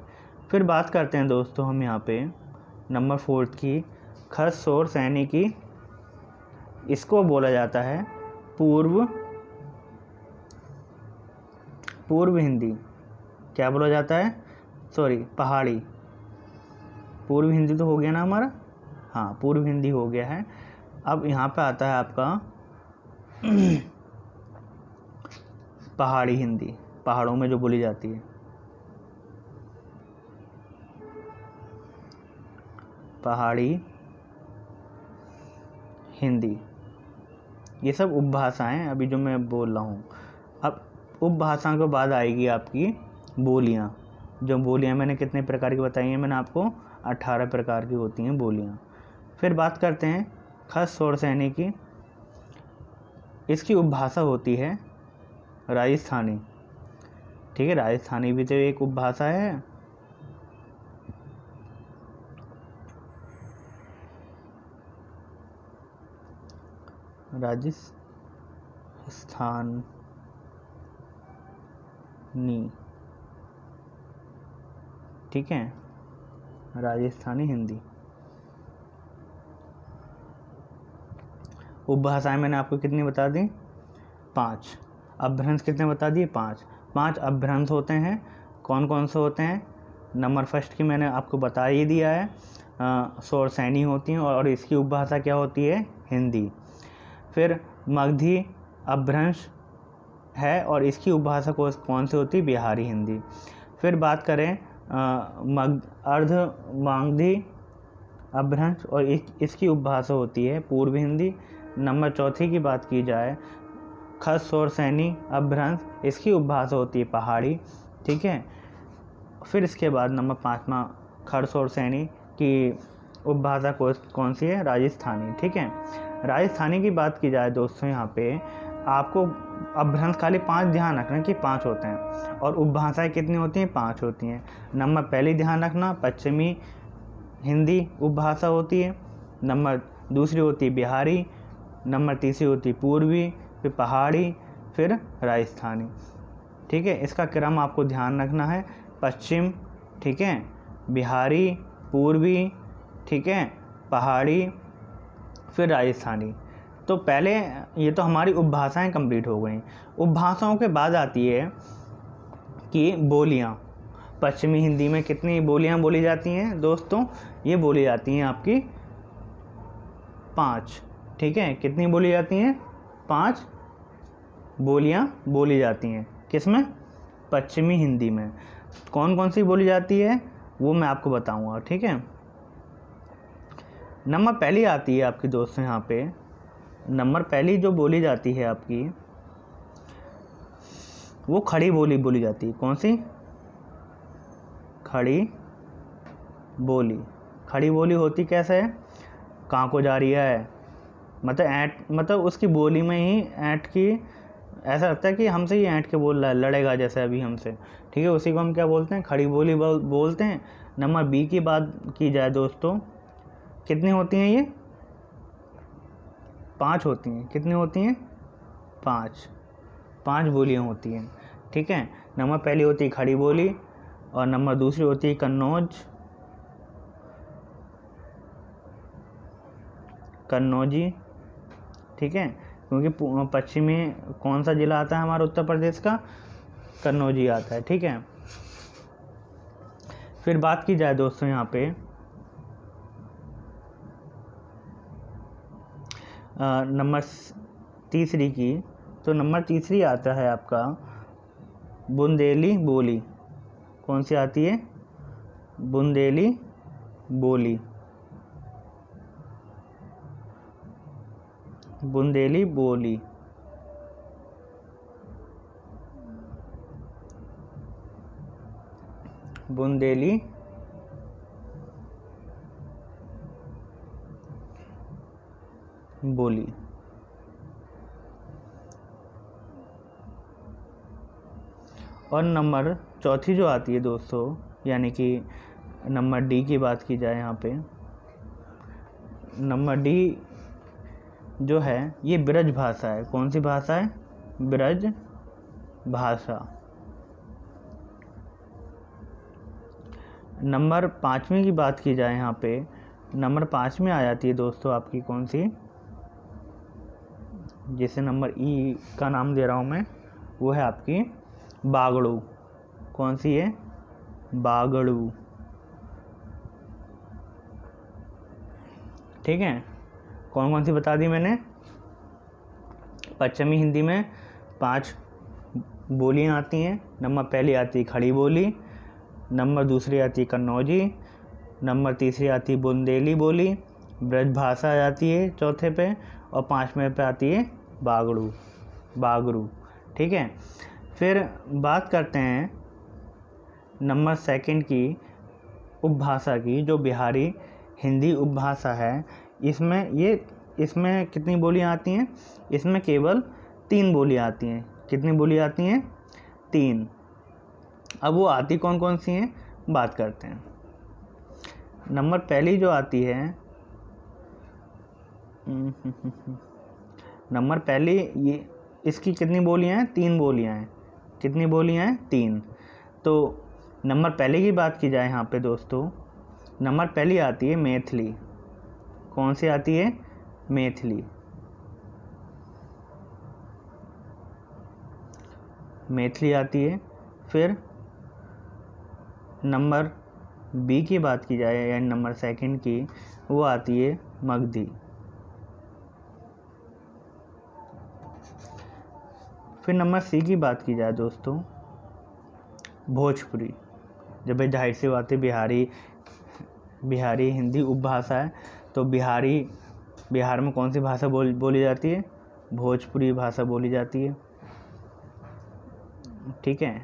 फिर बात करते हैं दोस्तों हम यहाँ पे नंबर फोर्थ की खस और सैनी की। इसको बोला जाता है पूर्व हिंदी। क्या बोला जाता है? पहाड़ी। पूर्व हिंदी तो हो गया ना हमारा, हाँ पूर्व हिंदी हो गया है। अब यहाँ पे आता है आपका पहाड़ी हिंदी, पहाड़ों में जो बोली जाती है। पहाड़ी हिंदी, ये सब उपभाषाएं अभी जो मैं बोल रहा हूँ। अब उपभाषा के बाद आएगी आपकी बोलियाँ। जो बोलियाँ मैंने कितने प्रकार की बताई हैं, मैंने आपको 18 प्रकार की होती हैं बोलियाँ। फिर बात करते हैं खस शोर सैनी की। इसकी उपभाषा होती है राजस्थानी। ठीक है, राजस्थानी भी तो एक उपभाषा है। राजस्थानी, ठीक है, राजस्थानी हिंदी। उपभाषाएं मैंने आपको कितनी बता दी? 5। अपभ्रंश कितने बता दिए? 5 अपभ्रंश होते हैं। कौन कौन से होते हैं? नंबर फर्स्ट की मैंने आपको बता ही दिया है, शोर सैनी होती हैं और इसकी उपभाषा क्या होती है? हिंदी। फिर मगधी अपभ्रंश है और इसकी उपभाषा कौन सी होती है? बिहारी हिंदी। फिर बात करें अर्ध मागधी अपभ्रंश और इसकी उपभाषा होती है पूर्व हिंदी। नंबर चौथी की बात की जाए खस शोर सैनी अपभ्रंश, इसकी उपभाषा होती है पहाड़ी। ठीक है। फिर इसके बाद नंबर 5वां खस शोर सैनी की उपभाषा कौन सी है? राजस्थानी। ठीक है। राजस्थानी की बात की जाए दोस्तों, यहाँ पे आपको अपभ्रंश खाली 5 ध्यान रखना कि 5 होते हैं और उपभाषाएं कितनी होती हैं? 5 होती हैं। नंबर पहली ध्यान रखना, पश्चिमी हिंदी उपभाषा होती है। नंबर दूसरी होती है बिहारी। नंबर तीसरी होती है पूर्वी, फिर पहाड़ी, फिर राजस्थानी। ठीक है, इसका क्रम आपको ध्यान रखना है। पश्चिम, ठीक है, बिहारी, पूर्वी, ठीक है, पहाड़ी, फिर राजस्थानी। तो पहले ये तो हमारी उपभाषाएं कंप्लीट हो गई। उपभाषाओं के बाद आती है कि बोलियां। पश्चिमी हिंदी में कितनी बोलियां बोली जाती हैं दोस्तों? ये बोली जाती हैं आपकी 5। ठीक है, कितनी बोली जाती हैं? 5 बोलियां बोली जाती हैं। किसमें? पश्चिमी हिंदी में। कौन कौन सी बोली जाती है वो मैं आपको बताऊंगा। ठीक है। नंबर पहली आती है आपकी दोस्तों, यहाँ पे नंबर पहली जो बोली जाती है आपकी, वो खड़ी बोली बोली जाती है। कौन सी? खड़ी बोली। खड़ी बोली होती कैसे है? कहाँ को जा रही है, मतलब उसकी बोली में ही ऐंठ की, ऐसा लगता है कि हमसे ही ऐंठ के बोल रहा है, लड़ेगा जैसे अभी हमसे। ठीक है, उसी को हम क्या बोलते हैं? खड़ी बोली बोलते हैं। नंबर बी की बात की जाए दोस्तों, कितनी होती हैं ये? 5 होती हैं। कितनी होती हैं? 5 बोलियां होती हैं। ठीक है। नंबर पहली होती है खड़ी बोली और नंबर दूसरी होती है कन्नौजी। ठीक है, क्योंकि पश्चिमी कौन सा जिला आता है हमारा उत्तर प्रदेश का? कन्नौजी आता है। ठीक है। फिर बात की जाए दोस्तों यहाँ पे नंबर तीसरी की, तो नंबर तीसरी आता है आपका बुंदेली बोली। कौन सी आती है? बुंदेली बोली। बुंदेली बोली। बुंदेली बोली। और नंबर चौथी जो आती है दोस्तों, यानी कि नंबर डी की बात की जाए यहाँ पे, नंबर डी जो है ये ब्रज भाषा है। कौन सी भाषा है? ब्रज भाषा। नंबर 5वीं की बात की जाए यहाँ पे, नंबर 5 में आ जाती है दोस्तों आपकी कौन सी, जिसे नंबर ई का नाम दे रहा हूँ मैं, वो है आपकी बागड़ू। कौन सी है? बागड़ू। ठीक है। कौन कौन सी बता दी मैंने? पश्चिमी हिंदी में 5 बोलियाँ आती हैं। नंबर पहली आती है खड़ी बोली, नंबर दूसरी आती है कन्नौजी, नंबर तीसरी आती है बुंदेली बोली, ब्रजभाषा आ जाती है चौथे पे, और पाँचवें पे आती है बागरू। ठीक है, फिर बात करते हैं नंबर सेकंड की उपभाषा की, जो बिहारी हिंदी उपभाषा है। इसमें कितनी बोलियाँ आती हैं? इसमें केवल 3 बोलियाँ आती हैं। कितनी बोलियाँ आती हैं? 3। अब वो आती कौन कौन सी हैं बात करते हैं। नंबर पहली जो आती है नंबर पहली, ये इसकी कितनी बोलियाँ हैं? 3 बोलियाँ हैं। कितनी बोलियाँ हैं? 3। तो नंबर पहले की बात की जाए यहाँ पे दोस्तों, नंबर पहली आती है मैथिली। कौन सी आती है? मैथिली। मैथिली आती है। फिर नंबर बी की बात की जाए, यानी नंबर सेकंड की, वो आती है मगधी। फिर नंबर सी की बात की जाए दोस्तों, भोजपुरी। जब ये जाहिर सी बात है बिहारी हिंदी उपभाषा है, तो बिहार में कौन सी भाषा बोली जाती है? भोजपुरी भाषा बोली जाती है। ठीक है,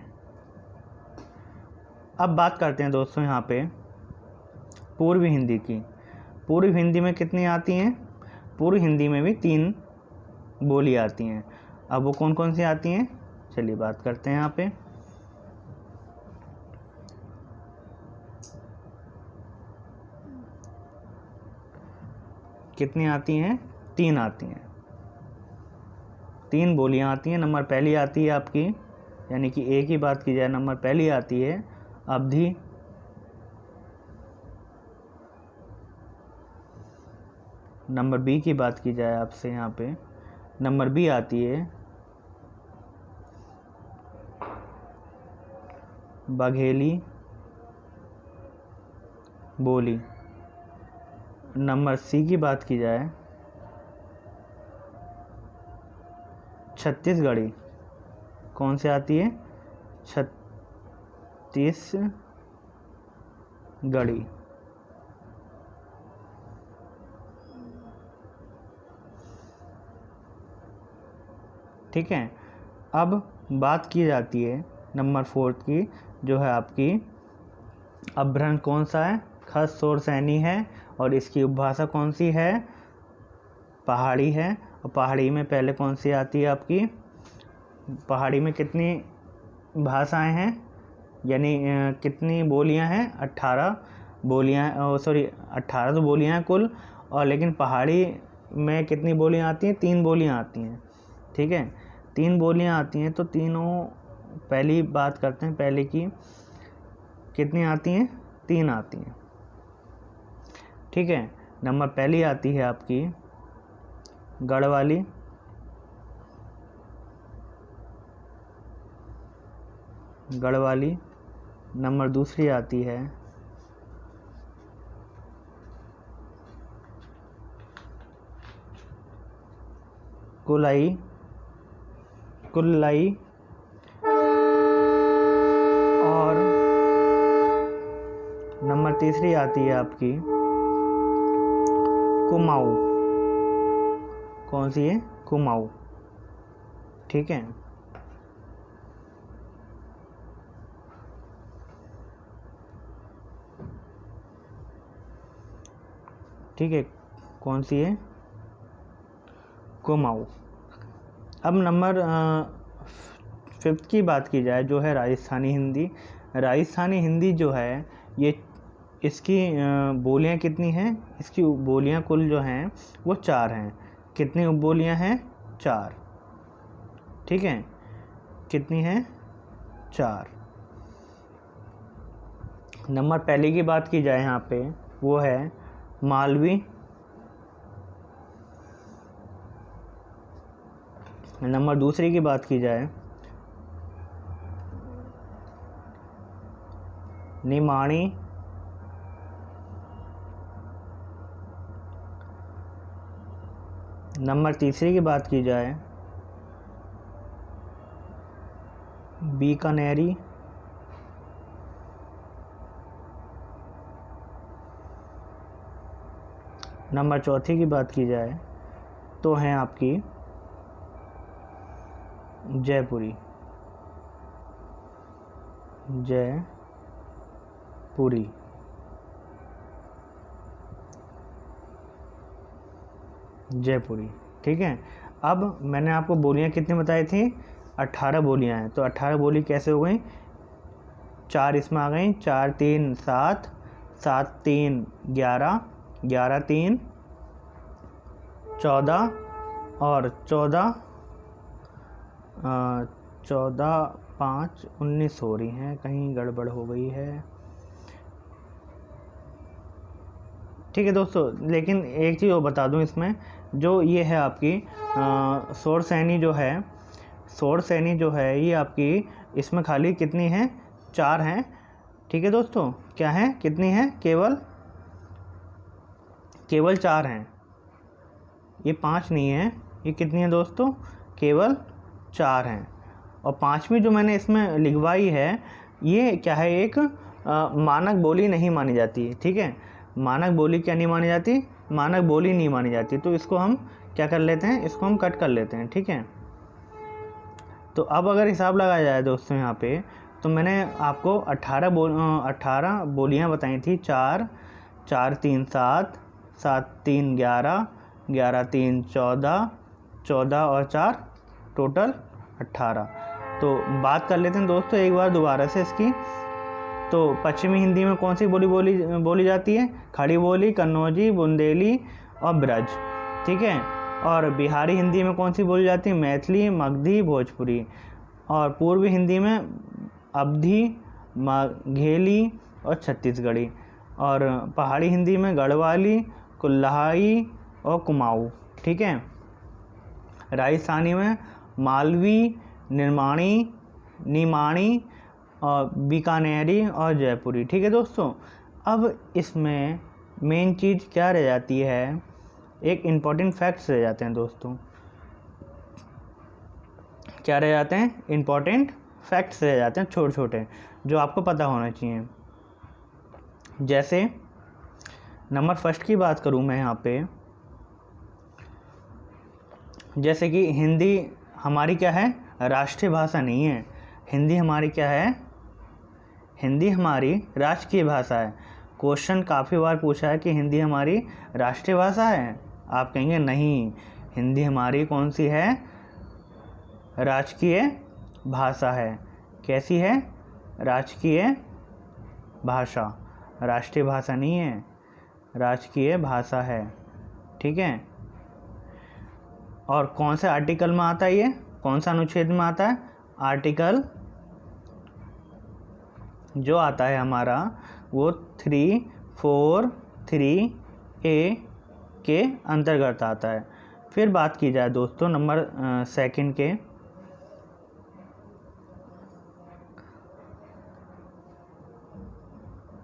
अब बात करते हैं दोस्तों यहाँ पे पूर्वी हिंदी की। पूर्वी हिंदी में कितनी आती हैं? पूर्वी हिंदी में भी 3 बोली आती हैं। अब वो कौन कौन सी आती हैं? चलिए बात करते हैं यहाँ पे। कितनी आती हैं? 3 आती हैं। 3 बोलियां आती हैं। नंबर पहली आती है आपकी, यानी कि ए की बात की जाए, नंबर पहली आती है अवधी। नंबर बी की बात की जाए आपसे यहाँ पे, नंबर बी आती है बघेली बोली। नंबर सी की बात की जाए छत्तीसगढ़ी। कौन से आती है? छत्तीसगढ़ी। ठीक है, अब बात की जाती है नंबर 4 की, जो है आपकी अपभ्रंश। कौन सा है? खस शोर सैनी है, और इसकी उपभाषा कौन सी है? पहाड़ी है। और पहाड़ी में पहले कौन सी आती है आपकी? पहाड़ी में कितनी भाषाएं हैं, यानी कितनी बोलियां हैं? 18 बोलियां, 18 तो बोलियां हैं कुल, और लेकिन पहाड़ी में कितनी बोलियां आती हैं? 3 बोलियां आती हैं। ठीक है, 3 बोलियां आती हैं। तो तीनों, पहली बात करते हैं पहले की, कितनी आती हैं? 3 आती हैं। ठीक है, नंबर पहली आती है आपकी गढ़वाली। नंबर दूसरी आती है कुलाई। और नंबर तीसरी आती है आपकी कुमाऊं। कौन सी है? कुमाऊं। ठीक है, कौन सी है? कुमाऊं। अब नंबर 5 की बात की जाए, जो है राजस्थानी हिंदी। राजस्थानी हिंदी जो है, ये इसकी बोलियां कितनी हैं? इसकी बोलियां कुल जो हैं वो 4 हैं। कितनी उपबोलियां हैं? 4। ठीक है, कितनी हैं? 4। नंबर पहले की बात की जाए यहाँ पे, वो है मालवी। नंबर दूसरी की बात की जाए निमाणी। नंबर तीसरी की बात की जाए बीकानेरी, नंबर चौथी की बात की जाए तो हैं आपकी जयपुरी, जयपुरी। जयपुरी, ठीक है। अब मैंने आपको बोलियां कितनी बताई थी, 18 बोलियां हैं। तो 18 बोली कैसे हो गई, 4 इसमें आ गई, 4 3 7, 7 3 11, 11 3 14 और 14 5 19 हो रही हैं, कहीं गड़बड़ हो गई है। ठीक है दोस्तों, लेकिन एक चीज़ और बता दूं, इसमें जो ये है आपकी सोरसैनी जो है, सोरसैनी जो है ये आपकी इसमें खाली कितनी है, 4 हैं। ठीक है दोस्तों, क्या है, कितनी है, केवल 4 हैं, ये 5 नहीं है। ये कितनी है दोस्तों, केवल 4 हैं। और 5वीं जो मैंने इसमें लिखवाई है, ये क्या है, एक मानक बोली नहीं मानी जाती। ठीक है, मानक बोली क्या नहीं मानी जाती, मानक बोली नहीं मानी जाती। तो इसको हम क्या कर लेते हैं, इसको हम कट कर लेते हैं। ठीक है, तो अब अगर हिसाब लगाया जाए दोस्तों यहाँ पे, तो मैंने आपको 18 बोलियाँ बताई थी। 4 4 3 7, 7 3 11, 11 3 14, 14 और 4 टोटल 18। तो बात कर लेते हैं दोस्तों एक बार दोबारा से इसकी। तो पश्चिमी हिंदी में कौन सी बोली जाती है, खड़ी बोली, कन्नौजी, बुंदेली और ब्रज। ठीक है, और बिहारी हिंदी में कौन सी बोली जाती है, मैथिली, मगधी, भोजपुरी। और पूर्वी हिंदी में अवधी, माघेली और छत्तीसगढ़ी। और पहाड़ी हिंदी में गढ़वाली, कुल्हाई और कुमाऊँ। ठीक है, राजस्थानी में मालवी, निमाणी और बीकानेरी और जयपुरी। ठीक है दोस्तों, अब इसमें मेन चीज़ क्या रह जाती है, एक इम्पॉर्टेंट फैक्ट्स रह जाते हैं दोस्तों। क्या रह जाते हैं, इम्पॉर्टेंट फैक्ट्स रह जाते हैं, छोटे छोटे, जो आपको पता होना चाहिए। जैसे नंबर फर्स्ट की बात करूं मैं यहाँ पे, जैसे कि हिंदी हमारी क्या है, राष्ट्रीय भाषा नहीं है। हिंदी हमारी क्या है, हिंदी हमारी राष्ट्रीय भाषा है। क्वेश्चन काफ़ी बार पूछा है कि हिंदी हमारी राष्ट्रीय भाषा है, आप कहेंगे नहीं, हिंदी हमारी कौन सी है, राजकीय भाषा है। कैसी है, राजकीय भाषा, राष्ट्रीय भाषा नहीं है, राजकीय भाषा है। ठीक है, और कौन से आर्टिकल में आता है, ये कौन सा अनुच्छेद में आता है, आर्टिकल जो आता है हमारा वो 343A के अंतर्गत आता है। फिर बात की जाए दोस्तों नंबर सेकंड के,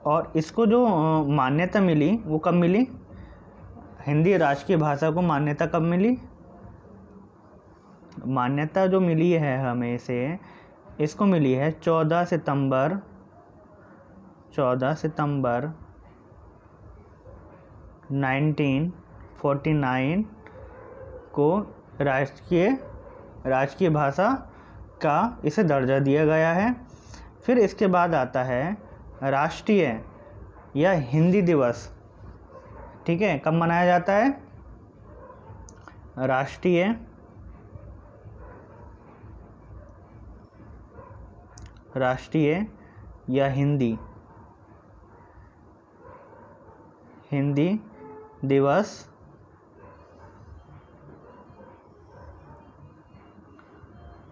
और इसको जो मान्यता मिली वो कब मिली, हिंदी राष्ट्रीय भाषा को मान्यता कब मिली, मान्यता जो मिली है हमें से, इसको मिली है 14 सितंबर 1949 को राजकीय भाषा का इसे दर्जा दिया गया है। फिर इसके बाद आता है राष्ट्रीय या हिंदी दिवस। ठीक है, कब मनाया जाता है, राष्ट्रीय या हिंदी दिवस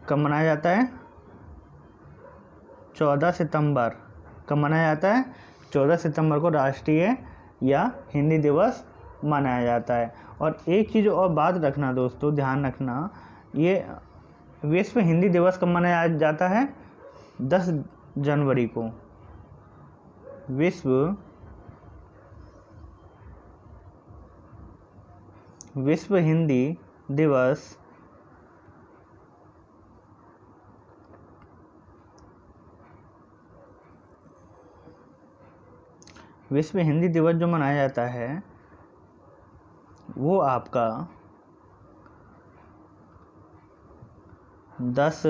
कब मनाया जाता है, 14 सितंबर। कब मनाया जाता है, 14 सितंबर को राष्ट्रीय या हिंदी दिवस मनाया जाता है। और एक चीज़ और बात रखना दोस्तों, ध्यान रखना, ये विश्व हिंदी दिवस कब मनाया जाता है, 10 जनवरी को। विश्व हिंदी दिवस विश्व हिंदी दिवस जो मनाया जाता है वो आपका 10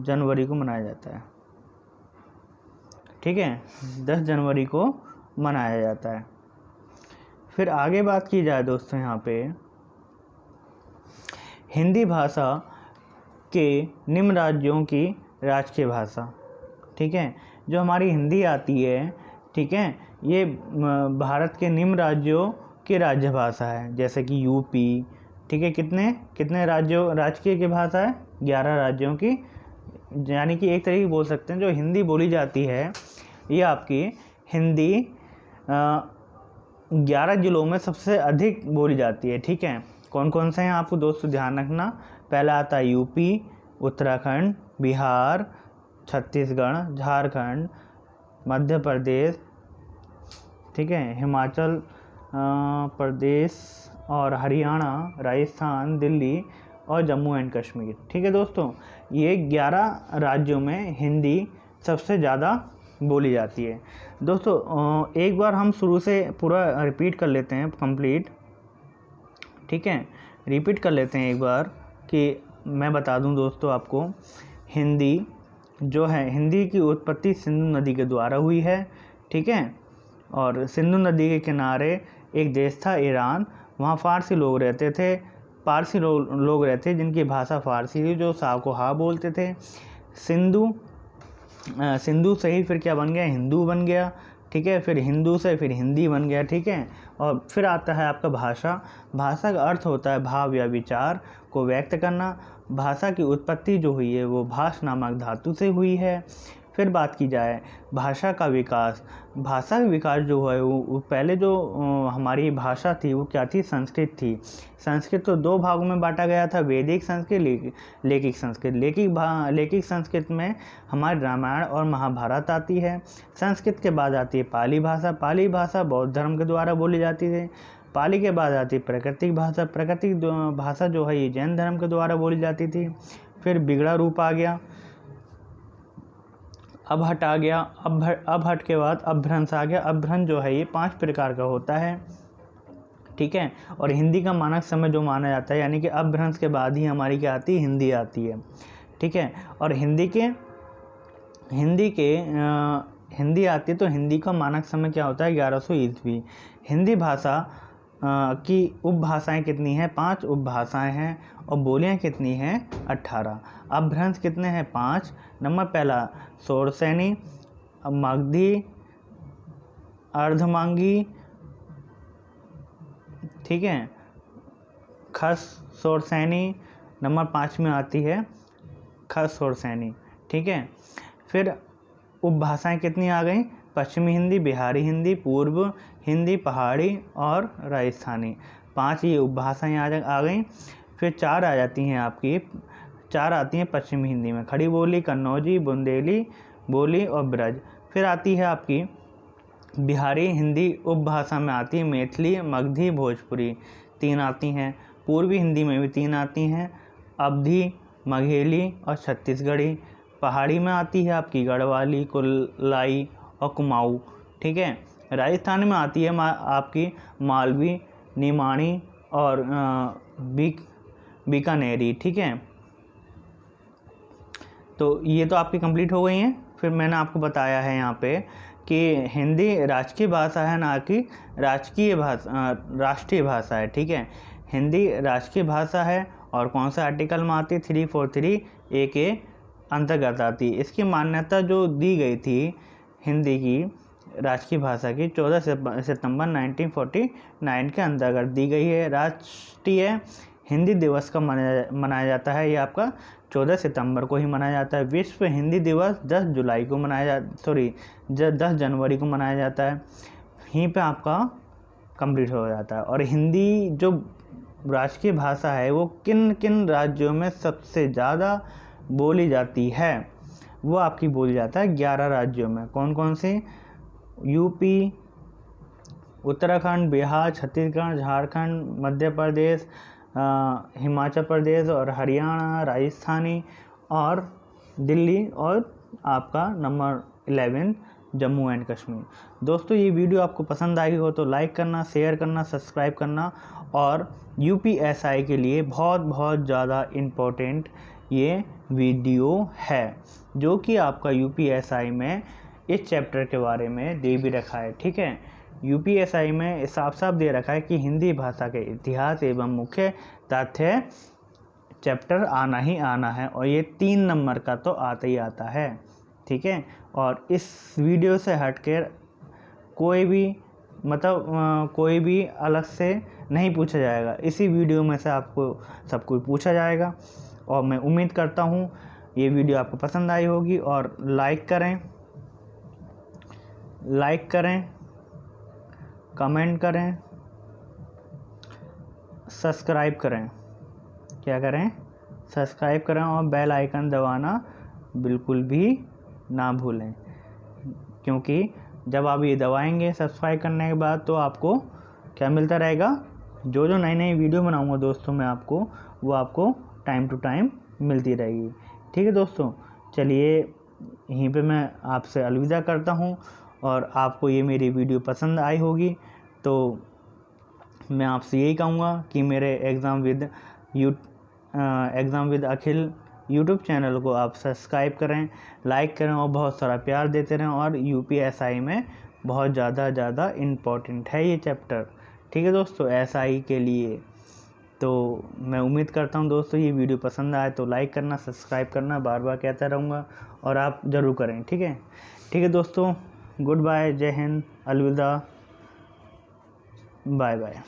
जनवरी को मनाया जाता है। ठीक है, 10 जनवरी को मनाया जाता है। फिर आगे बात की जाए दोस्तों, यहाँ पे हिंदी भाषा के निम्न राज्यों की राजकीय भाषा। ठीक है, जो हमारी हिंदी आती है, ठीक है, ये भारत के निम्न राज्यों की राज्य भाषा है, जैसे कि यूपी। ठीक है, कितने कितने राज्यों राजकीय की भाषा है? 11 राज्यों की, यानी कि एक तरीके बोल सकते हैं जो हिंदी बोली जाती है ये आपकी हिंदी 11 जिलों में सबसे अधिक बोली जाती है। ठीक है, कौन कौन से हैं आपको दोस्तों ध्यान रखना। पहला आता है यूपी, उत्तराखंड, बिहार, छत्तीसगढ़, झारखंड, मध्य प्रदेश, ठीक है, हिमाचल प्रदेश और हरियाणा, राजस्थान, दिल्ली और जम्मू एंड कश्मीर। ठीक है दोस्तों, ये 11 राज्यों में हिंदी सबसे ज़्यादा बोली जाती है। दोस्तों एक बार हम शुरू से पूरा रिपीट कर लेते हैं कंप्लीट। ठीक है, रिपीट कर लेते हैं एक बार कि मैं बता दूं दोस्तों आपको, हिंदी जो है, हिंदी की उत्पत्ति सिंधु नदी के द्वारा हुई है। ठीक है, और सिंधु नदी के किनारे एक देश था ईरान, वहाँ फ़ारसी लोग रहते थे, पारसी लोग रहते जिनकी भाषा फ़ारसी थी, जो सा को हा बोलते थे। सिंधु से ही फिर क्या बन गया? हिंदू बन गया। ठीक है, फिर हिंदू से फिर हिंदी बन गया। ठीक है, और फिर आता है आपका भाषा। भाषा का अर्थ होता है भाव या विचार को व्यक्त करना। भाषा की उत्पत्ति जो हुई है वो भाष नामक धातु से हुई है। फिर बात की जाए भाषा का विकास। भाषा का विकास जो है वो पहले जो हमारी भाषा थी वो क्या थी? संस्कृत थी। संस्कृत तो 2 भागों में बांटा गया था, वैदिक संस्कृत, लैकिक संस्कृत। लैकिक संस्कृत में हमारी रामायण और महाभारत आती है। संस्कृत के बाद आती है पाली भाषा। पाली भाषा बौद्ध धर्म के द्वारा बोली जाती थी। पाली के बाद आती है प्राकृतिक भाषा। प्राकृतिक भाषा जो है ये जैन धर्म के द्वारा बोली जाती थी। फिर बिगड़ा रूप आ गया, अब हट आ गया, अब हट के बाद अपभ्रंश आ गया। अपभ्रंश जो है ये 5 प्रकार का होता है। ठीक है, और हिंदी का मानक समय जो माना जाता है, यानी कि अपभ्रंश के बाद ही हमारी क्या आती है? हिंदी आती है। ठीक है, और हिंदी आती है तो हिंदी का मानक समय क्या होता है? 1100 ईस्वी। हिंदी भाषा की उपभाषाएं कितनी हैं? 5 उपभाषाएं हैं, और बोलियां कितनी हैं? 18। अपभ्रंश कितने हैं? 5। नंबर पहला शौरसेनी, मगधी, अर्धमांगी, ठीक है, खस शौरसेनी। नंबर 5 में आती है खस शौरसेनी। ठीक है, फिर उपभाषाएं कितनी आ गई? पश्चिमी हिंदी, बिहारी हिंदी, पूर्व हिंदी, पहाड़ी और राजस्थानी। 5 ये उपभाषाएं आ गई। फिर 4 आ जाती हैं आपकी, 4 आती हैं पश्चिमी हिंदी में, खड़ी बोली, कन्नौजी, बुंदेली बोली और ब्रज। फिर आती है आपकी बिहारी हिंदी उपभाषा में आती है मैथिली, मगधी, भोजपुरी। 3 आती हैं। पूर्वी हिंदी में भी 3 आती हैं, अवधी, मघेली और छत्तीसगढ़ी। पहाड़ी में आती है आपकी गढ़वाली, कुलाई और कुमाऊँ। ठीक है, राजस्थान में आती है आपकी मालवी, निमाणी और बीकानेरी। ठीक है, तो ये तो आपकी कंप्लीट हो गई हैं। फिर मैंने आपको बताया है यहाँ पे कि हिंदी राजकीय भाषा है, ना कि राष्ट्रीय भाषा है। ठीक है, हिंदी राजकीय भाषा है और कौन सा आर्टिकल में आती है? 343A के अंतर्गत आती है। इसकी मान्यता जो दी गई थी हिंदी की राजकीय भाषा की 14 सितंबर 1949 के अंतर्गत दी गई है। राष्ट्रीय हिंदी दिवस का मनाया जाता है, ये आपका 14 सितंबर को ही मनाया जाता है। विश्व हिंदी दिवस 10 जनवरी को मनाया जाता है। यहीं पे आपका कंप्लीट हो जाता है। और हिंदी जो राजकीय भाषा है वो किन किन राज्यों में सबसे ज़्यादा बोली जाती है? वो आपकी बोली जाता है 11 राज्यों में। कौन कौन से? यूपी, उत्तराखंड, बिहार, छत्तीसगढ़, झारखंड, मध्य प्रदेश, हिमाचल प्रदेश और हरियाणा, राजस्थानी और दिल्ली, और आपका नंबर 11 जम्मू एंड कश्मीर। दोस्तों ये वीडियो आपको पसंद आई हो तो लाइक करना, शेयर करना, सब्सक्राइब करना। और यूपीएसआई के लिए बहुत बहुत ज़्यादा इम्पोर्टेंट ये वीडियो है, जो कि आपका यूपीएसआई में इस चैप्टर के बारे में दे भी रखा है। ठीक है, यूपीएसआई में साफ साफ दे रखा है कि हिंदी भाषा के इतिहास एवं मुख्य तथ्य चैप्टर आना ही आना है, और ये 3 नंबर का तो आता ही आता है। ठीक है, और इस वीडियो से हटकर कोई भी कोई भी अलग से नहीं पूछा जाएगा, इसी वीडियो में से आपको सब कुछ पूछा जाएगा। और मैं उम्मीद करता हूँ ये वीडियो आपको पसंद आई होगी, और लाइक करें, कमेंट करें, सब्सक्राइब करें। क्या करें? सब्सक्राइब करें और बेल आइकन दबाना बिल्कुल भी ना भूलें, क्योंकि जब आप ये दबाएंगे सब्सक्राइब करने के बाद तो आपको क्या मिलता रहेगा, जो नई नई वीडियो बनाऊंगा दोस्तों मैं आपको, वो आपको टाइम टू टाइम मिलती रहेगी। ठीक है दोस्तों, चलिए यहीं पे मैं आपसे अलविदा करता हूँ। और आपको ये मेरी वीडियो पसंद आई होगी तो मैं आपसे यही कहूँगा कि मेरे exam with Akhil YouTube channel को आप सब्सक्राइब करें, लाइक करें और बहुत सारा प्यार देते रहें। और यूपीएसआई में बहुत ज़्यादा इम्पोर्टेंट है ये चैप्टर। ठीक है दोस्तों, एसआई के लिए। तो मैं उम्मीद करता हूँ दोस्तों ये वीडियो पसंद आए तो लाइक करना, सब्सक्राइब करना, बार बार कहता रहूँगा, और आप ज़रूर करें। ठीक है दोस्तों, गुड बाय, जय हिंद, अलविदा, बाय बाय।